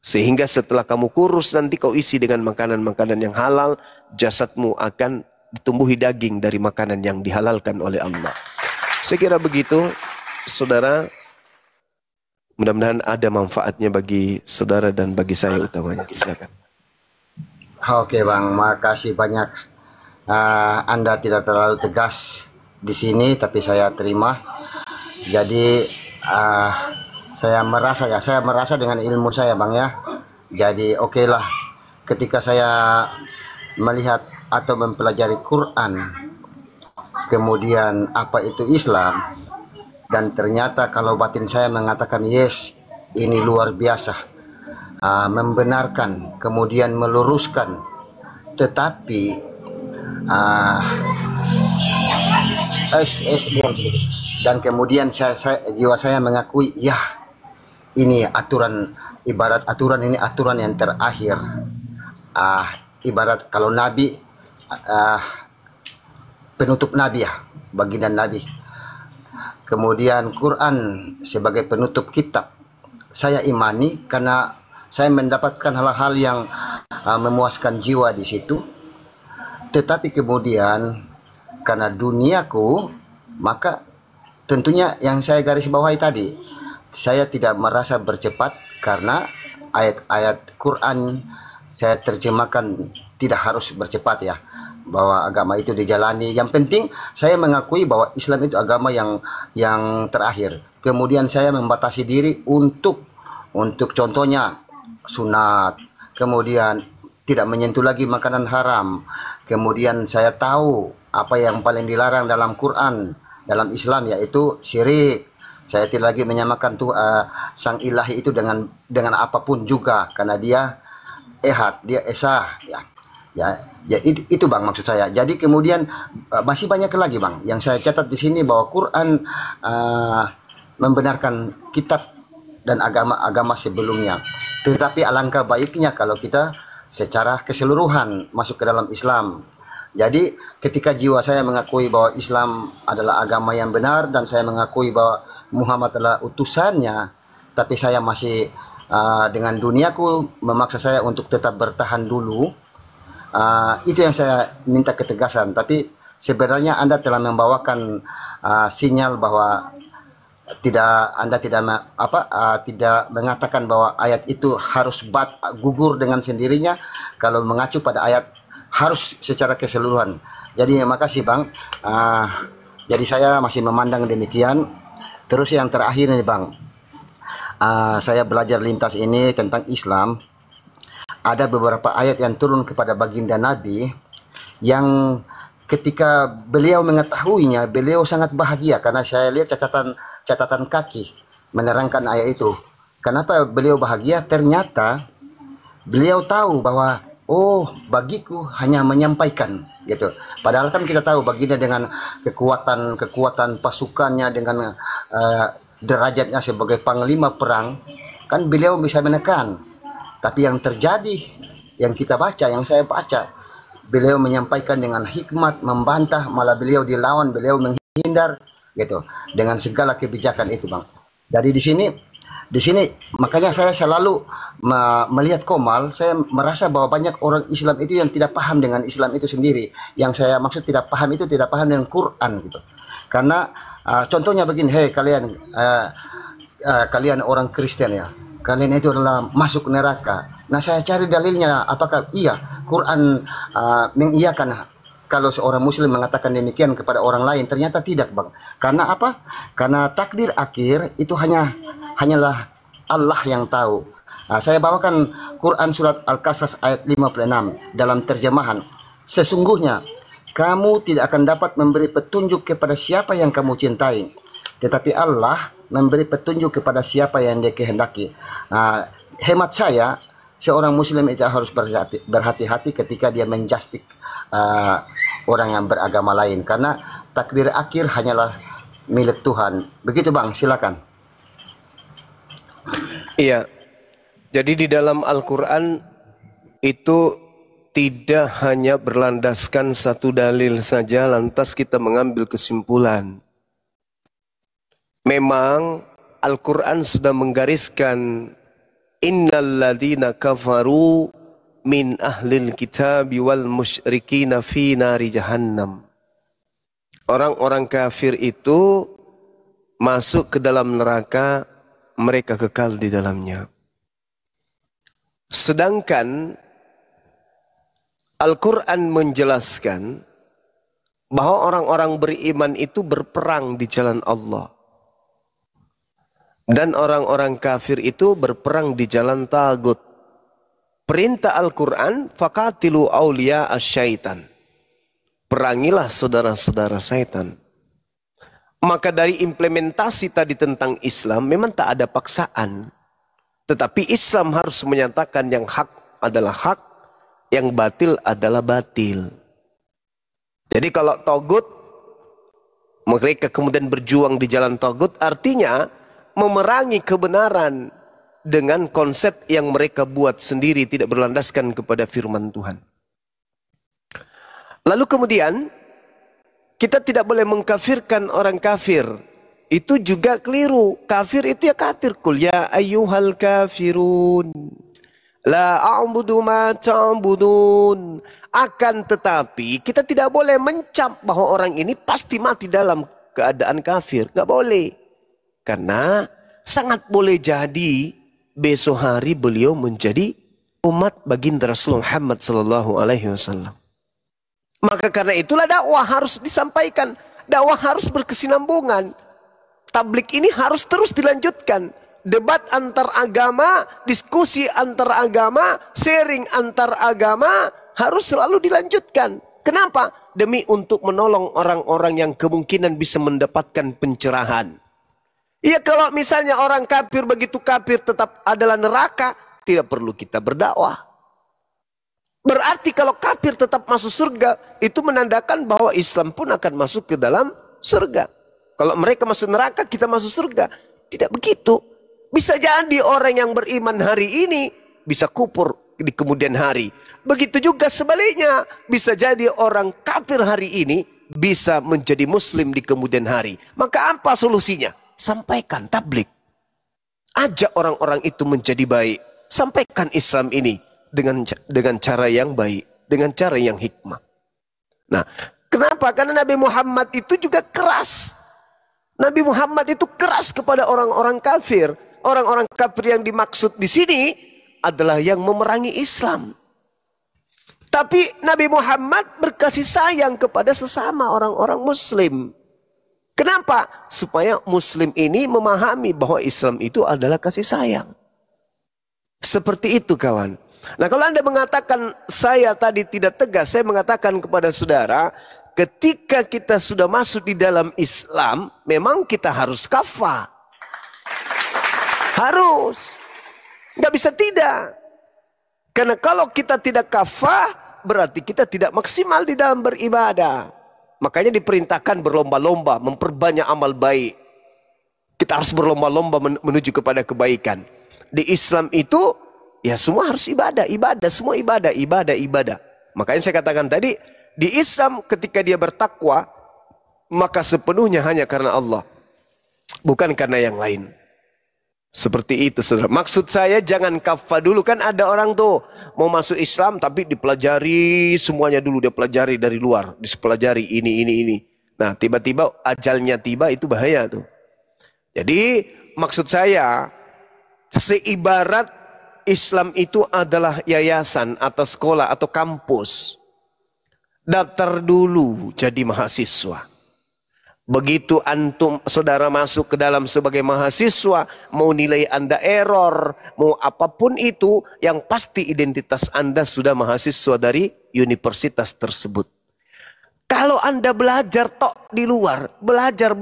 Sehingga setelah kamu kurus nanti kau isi dengan makanan-makanan yang halal, jasadmu akan ditumbuhi daging dari makanan yang dihalalkan oleh Allah. Saya kira begitu, saudara. Mudah-mudahan ada manfaatnya bagi saudara dan bagi saya utamanya. Silakan. Oke Bang, makasih banyak. Anda tidak terlalu tegas di sini, tapi saya terima. Jadi saya merasa dengan ilmu saya Bang ya. Jadi oke lah, ketika saya melihat atau mempelajari Quran, kemudian apa itu Islam, dan ternyata kalau batin saya mengatakan yes, ini luar biasa, membenarkan, kemudian meluruskan, tetapi dan kemudian jiwa saya mengakui ya ini aturan, ibarat aturan ini aturan yang terakhir. Ibarat kalau Nabi, penutup Nabi ya, baginda Nabi. Kemudian Quran sebagai penutup kitab. Saya imani karena saya mendapatkan hal-hal yang memuaskan jiwa di situ. Tetapi kemudian karena duniaku, maka tentunya yang saya garis bawahi tadi, saya tidak merasa bercepat karena ayat-ayat Quran saya terjemahkan tidak harus bercepat ya, bahwa agama itu dijalani. Yang penting saya mengakui bahwa Islam itu agama yang terakhir. Kemudian saya membatasi diri untuk contohnya sunat, kemudian tidak menyentuh lagi makanan haram. Kemudian saya tahu apa yang paling dilarang dalam Quran, dalam Islam, yaitu syirik. Saya tidak lagi menyamakan sang ilahi itu dengan apapun juga, karena dia ehad, dia esah ya itu Bang maksud saya. Jadi kemudian masih banyak lagi Bang yang saya catat di sini, bahwa Quran membenarkan kitab dan agama-agama sebelumnya. Tetapi alangkah baiknya kalau kita secara keseluruhan masuk ke dalam Islam. Jadi ketika jiwa saya mengakui bahwa Islam adalah agama yang benar dan saya mengakui bahwa Muhammad adalah utusannya, tapi saya masih dengan duniaku memaksa saya untuk tetap bertahan dulu. Itu yang saya minta ketegasan. Tapi sebenarnya Anda telah membawakan sinyal bahwa Anda tidak mengatakan bahwa ayat itu harus gugur dengan sendirinya. Kalau mengacu pada ayat harus secara keseluruhan. Jadi makasih Bang. Jadi saya masih memandang demikian. Terus yang terakhir nih Bang, saya belajar lintas ini tentang Islam. Ada beberapa ayat yang turun kepada baginda Nabi yang ketika beliau mengetahuinya, beliau sangat bahagia karena saya lihat catatan kaki menerangkan ayat itu. Kenapa beliau bahagia? Ternyata beliau tahu bahwa bagiku hanya menyampaikan gitu. Padahal kan kita tahu baginda dengan kekuatan pasukannya, dengan derajatnya sebagai panglima perang, kan beliau bisa menekan. Tapi yang terjadi, yang kita baca, yang saya baca, beliau menyampaikan dengan hikmat, membantah, malah beliau dilawan, beliau menghindar gitu dengan segala kebijakan itu Bang. Jadi di sini makanya saya selalu melihat Komal, saya merasa bahwa banyak orang Islam itu yang tidak paham dengan Islam itu sendiri. Yang saya maksud tidak paham itu tidak paham dengan Quran gitu. Karena contohnya begini, kalian orang Kristen ya, kalian itu adalah masuk neraka. Nah saya cari dalilnya, apakah iya Quran mengiyakan kalau seorang Muslim mengatakan demikian kepada orang lain? Ternyata tidak Bang. Karena apa? Karena takdir akhir itu hanyalah Allah yang tahu. Saya bawakan Quran surat Al-Qasas ayat 56 dalam terjemahan. Sesungguhnya kamu tidak akan dapat memberi petunjuk kepada siapa yang kamu cintai, tetapi Allah memberi petunjuk kepada siapa yang Dia kehendaki. Hemat saya, seorang Muslim itu harus berhati-hati ketika dia menjustik orang yang beragama lain, karena takdir akhir hanyalah milik Tuhan. Begitu Bang, silakan. Iya. Jadi di dalam Al-Quran itu tidak hanya berlandaskan satu dalil saja lantas kita mengambil kesimpulan. Memang Al-Quran sudah menggariskan innal ladzina kafaru min ahlil kitabi wal musyrikina fi nari jahannam. Orang-orang kafir itu masuk ke dalam neraka, mereka kekal di dalamnya. Sedangkan Al-Quran menjelaskan bahwa orang-orang beriman itu berperang di jalan Allah. Dan orang-orang kafir itu berperang di jalan tagut. Perintah Al-Quran, faqatilu awliya asyaitan. Perangilah saudara-saudara syaitan. Maka dari implementasi tadi tentang Islam memang tak ada paksaan. Tetapi Islam harus menyatakan yang hak adalah hak, yang batil adalah batil. Jadi kalau togut, mereka kemudian berjuang di jalan togut, artinya memerangi kebenaran dengan konsep yang mereka buat sendiri, tidak berlandaskan kepada firman Tuhan. Lalu kemudian kita tidak boleh mengkafirkan orang kafir. Itu juga keliru. Kafir itu ya kafir. Qul ya ayyuhal kafirun la a'budu ma ta'budun. Akan tetapi kita tidak boleh mencap bahwa orang ini pasti mati dalam keadaan kafir. Gak boleh. Karena sangat boleh jadi besok hari beliau menjadi umat baginda Rasul Muhammad SAW. Maka karena itulah dakwah harus disampaikan. Dakwah harus berkesinambungan. Tablik ini harus terus dilanjutkan. Debat antar agama, diskusi antar agama, sharing antar agama harus selalu dilanjutkan. Kenapa? Demi untuk menolong orang-orang yang kemungkinan bisa mendapatkan pencerahan. Ya kalau misalnya orang kafir begitu kafir tetap adalah neraka, tidak perlu kita berdakwah. Berarti kalau kafir tetap masuk surga, itu menandakan bahwa Islam pun akan masuk ke dalam surga. Kalau mereka masuk neraka, kita masuk surga. Tidak begitu. Bisa jadi orang yang beriman hari ini bisa kufur di kemudian hari. Begitu juga sebaliknya, bisa jadi orang kafir hari ini bisa menjadi muslim di kemudian hari. Maka apa solusinya? Sampaikan tabligh. Ajak orang-orang itu menjadi baik. Sampaikan Islam ini dengan cara yang baik, dengan cara yang hikmah. Nah, kenapa? Karena Nabi Muhammad itu juga keras. Nabi Muhammad itu keras kepada orang-orang kafir. Orang-orang kafir yang dimaksud di sini adalah yang memerangi Islam. Tapi Nabi Muhammad berkasih sayang kepada sesama orang-orang Muslim. Kenapa? Supaya Muslim ini memahami bahwa Islam itu adalah kasih sayang. Seperti itu kawan. Nah kalau Anda mengatakan saya tadi tidak tegas, saya mengatakan kepada saudara, ketika kita sudah masuk di dalam Islam, memang kita harus kafah. Harus. Nggak bisa tidak. Karena kalau kita tidak kafah, berarti kita tidak maksimal di dalam beribadah. Makanya diperintahkan berlomba-lomba, memperbanyak amal baik. Kita harus berlomba-lomba menuju kepada kebaikan. Di Islam itu, ya semua harus ibadah, semua ibadah. Makanya saya katakan tadi, di Islam ketika dia bertakwa, maka sepenuhnya hanya karena Allah. Bukan karena yang lain. Seperti itu saudara. Maksud saya jangan kafah dulu. Kan ada orang tuh mau masuk Islam tapi dipelajari semuanya dulu. Dia pelajari dari luar. Dipelajari ini. Nah tiba-tiba ajalnya tiba, itu bahaya tuh. Jadi maksud saya, seibarat Islam itu adalah yayasan atau sekolah atau kampus. Daftar dulu jadi mahasiswa. Begitu antum saudara masuk ke dalam sebagai mahasiswa, mau nilai Anda error, mau apapun itu, yang pasti identitas Anda sudah mahasiswa dari universitas tersebut. Kalau Anda belajar tok di luar, belajar,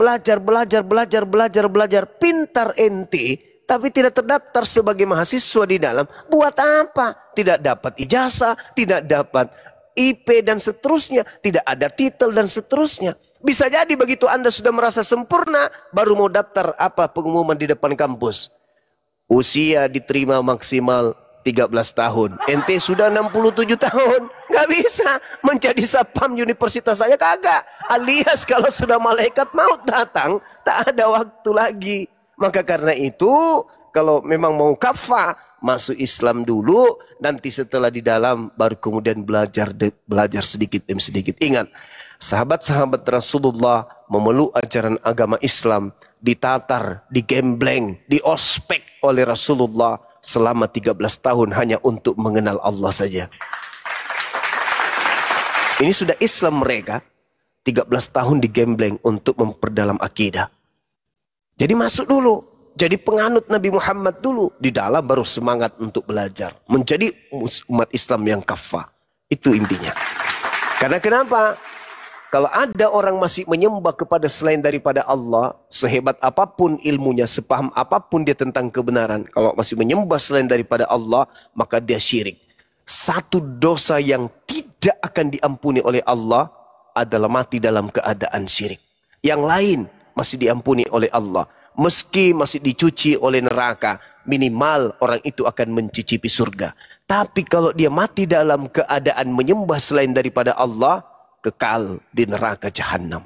pintar ente, tapi tidak terdaftar sebagai mahasiswa di dalam, buat apa? Tidak dapat ijazah, tidak dapat IP dan seterusnya, tidak ada titel dan seterusnya. Bisa jadi begitu Anda sudah merasa sempurna, baru mau daftar pengumuman di depan kampus. Usia diterima maksimal 13 tahun. Ente sudah 67 tahun. Gak bisa menjadi sapam universitas saya, kagak. Alias kalau sudah malaikat maut datang, tak ada waktu lagi. Maka karena itu, kalau memang mau kafah, masuk Islam dulu, nanti setelah di dalam baru kemudian belajar sedikit demi sedikit. Ingat, sahabat-sahabat Rasulullah memeluk ajaran agama Islam, ditatar, digembleng, diospek oleh Rasulullah selama 13 tahun hanya untuk mengenal Allah saja. Ini sudah Islam mereka, 13 tahun digembleng untuk memperdalam akidah. Jadi masuk dulu. Jadi penganut Nabi Muhammad dulu. Di dalam baru semangat untuk belajar. Menjadi umat Islam yang kafah. Itu intinya. Karena kenapa? Kalau ada orang masih menyembah kepada selain daripada Allah, sehebat apapun ilmunya, sepaham apapun dia tentang kebenaran, kalau masih menyembah selain daripada Allah, maka dia syirik. Satu dosa yang tidak akan diampuni oleh Allah adalah mati dalam keadaan syirik. Yang lain masih diampuni oleh Allah. Meski masih dicuci oleh neraka, minimal orang itu akan mencicipi surga. Tapi kalau dia mati dalam keadaan menyembah selain daripada Allah, kekal di neraka jahanam.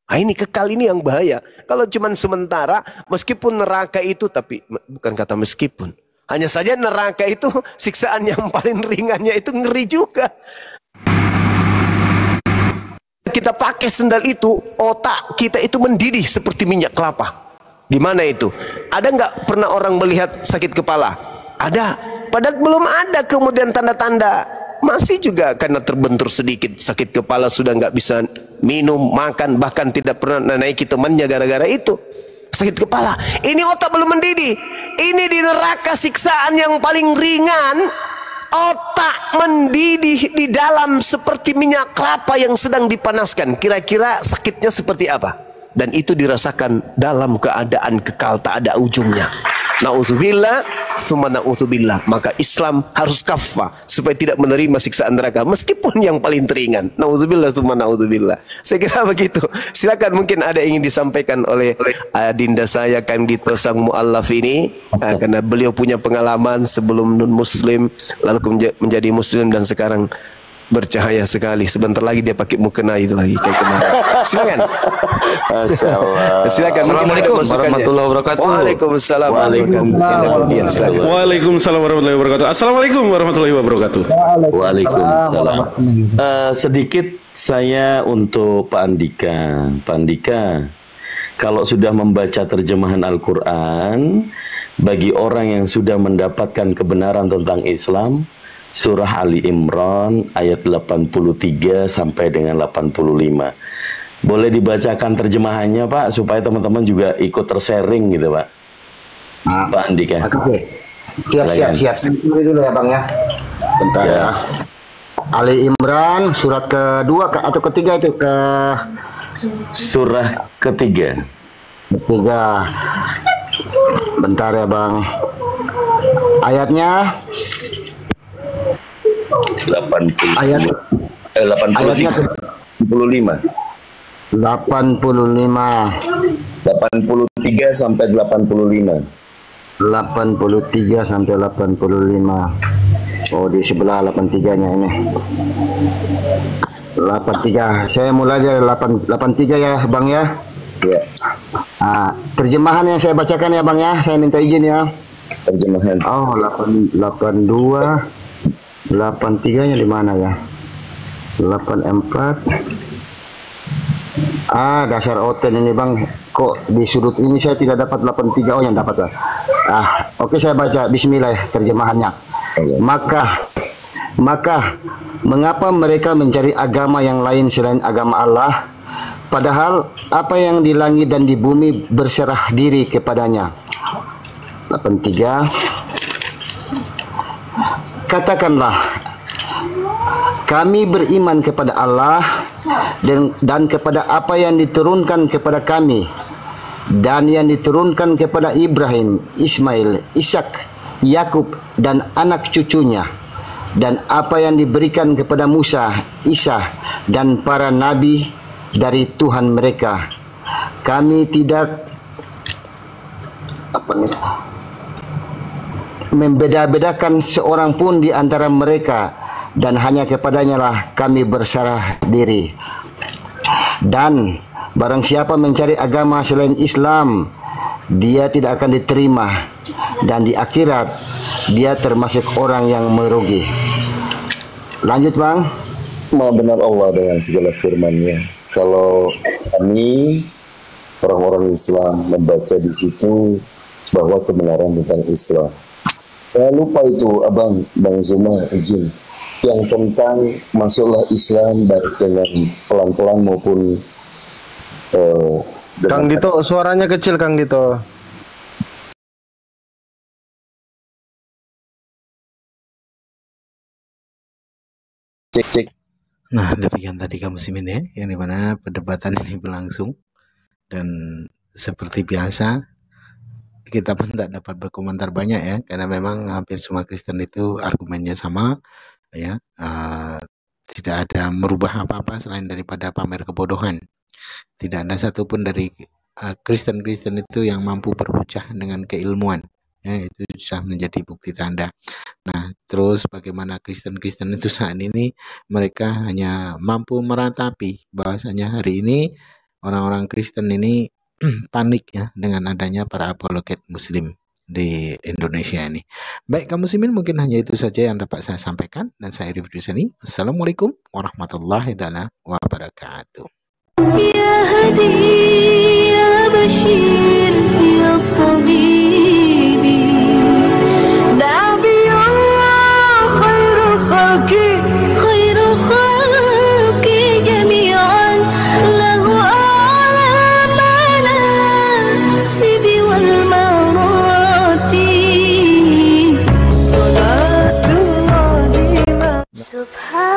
Nah, ini kekal ini yang bahaya. Kalau cuma sementara, meskipun neraka itu, tapi bukan kata meskipun. Hanya saja neraka itu siksaan yang paling ringannya itu ngeri juga. Kita pakai sendal itu, otak kita itu mendidih seperti minyak kelapa. Gimana itu? Ada nggak pernah orang melihat sakit kepala? Ada. Padahal belum ada kemudian tanda-tanda. Masih juga karena terbentur sedikit sakit kepala, sudah nggak bisa minum, makan, bahkan tidak pernah naiki temannya gara-gara itu. Sakit kepala. Ini otak belum mendidih. Ini di neraka siksaan yang paling ringan. Otak mendidih di dalam seperti minyak kelapa yang sedang dipanaskan. Kira-kira sakitnya seperti apa? Dan itu dirasakan dalam keadaan kekal, tak ada ujungnya. Nauzubillah, tsumma na'udzubillah. Maka Islam harus kafah supaya tidak menerima siksaan neraka meskipun yang paling teringan. Na'udzubillah tsumma na'udzubillah. Saya kira begitu. Silakan, mungkin ada yang ingin disampaikan oleh adinda saya Kang Dito sang muallaf ini, karena beliau punya pengalaman sebelum non muslim lalu menjadi muslim dan sekarang bercahaya sekali. Sebentar lagi dia pakai mukena itu lagi kayak kemarin. Silakan. Silakan. Assalamualaikum warahmatullahi wabarakatuh. Waalaikumsalam. Waalaikumsalam warahmatullahi wabarakatuh. Assalamualaikum warahmatullahi wabarakatuh. Waalaikumsalam. Sedikit saya untuk Pak Andika. Pak Andika, kalau sudah membaca terjemahan Al-Quran, bagi orang yang sudah mendapatkan kebenaran tentang Islam, Surah Ali Imran ayat 83 sampai dengan 85. Boleh dibacakan terjemahannya Pak, supaya teman-teman juga ikut tersharing gitu Pak. Pak Andika. Oke. Siap. Ini dulu ya Bang ya. Bentar ya. Ali Imran surat kedua atau ketiga itu ke surah ketiga. Bentar ya Bang. Ayatnya 85 83 sampai 85. 83 sampai 85. Oh, di sebelah 83-nya ini. 83. Saya mulai dari 83 ya, Bang ya. Ya. Terjemahan yang saya bacakan ya, Bang ya. Saya minta izin ya. Terjemahan. Oh, 82. 83-nya di mana ya? 84. Dasar oten ini Bang. Kok di sudut ini saya tidak dapat 83? Oh, yang dapat ya. Oke, saya baca. Bismillah terjemahannya. Maka mengapa mereka mencari agama yang lain selain agama Allah, padahal apa yang di langit dan di bumi berserah diri kepadanya. 83. Katakanlah, kami beriman kepada Allah dan kepada apa yang diturunkan kepada kami dan yang diturunkan kepada Ibrahim, Ismail, Ishak, Yakub dan anak cucunya, dan apa yang diberikan kepada Musa, Isa dan para nabi dari Tuhan mereka. Kami tidak membeda-bedakan seorang pun di antara mereka, dan hanya kepadanya lah kami berserah diri. Dan barang siapa mencari agama selain Islam, dia tidak akan diterima, dan di akhirat dia termasuk orang yang merugi. Lanjut Bang. Maha benar Allah dengan segala firman-Nya. Kalau kami orang-orang Islam membaca di situ bahwa kebenaran tentang Islam. Saya lupa itu Bang Zuma izin yang tentang masuklah Islam baik dengan pelan-pelan maupun Kang Dito, suaranya kecil Kang Dito. Cek. Nah, demikian tadi kamu muslimin ya, yang dimana perdebatan ini berlangsung, dan seperti biasa kita pun tak dapat berkomentar banyak ya, karena memang hampir semua Kristen itu argumennya sama ya, tidak ada merubah apa-apa selain daripada pamer kebodohan. Tidak ada satupun dari Kristen-Kristen itu yang mampu berhujah dengan keilmuan ya, itu sudah menjadi bukti tanda. Nah, terus bagaimana Kristen-Kristen itu saat ini mereka hanya mampu meratapi bahwasanya hari ini orang-orang Kristen ini panik ya dengan adanya para apologet muslim di Indonesia ini. Baik kaum muslimin, mungkin hanya itu saja yang dapat saya sampaikan, dan saya Rifdi Sani. Assalamualaikum warahmatullahi wabarakatuh. يا هدي يا بشير يا طبيبي نبي الله خير الخلق جميعا له أعلى المناصب والمراتب صلاة الله سبحان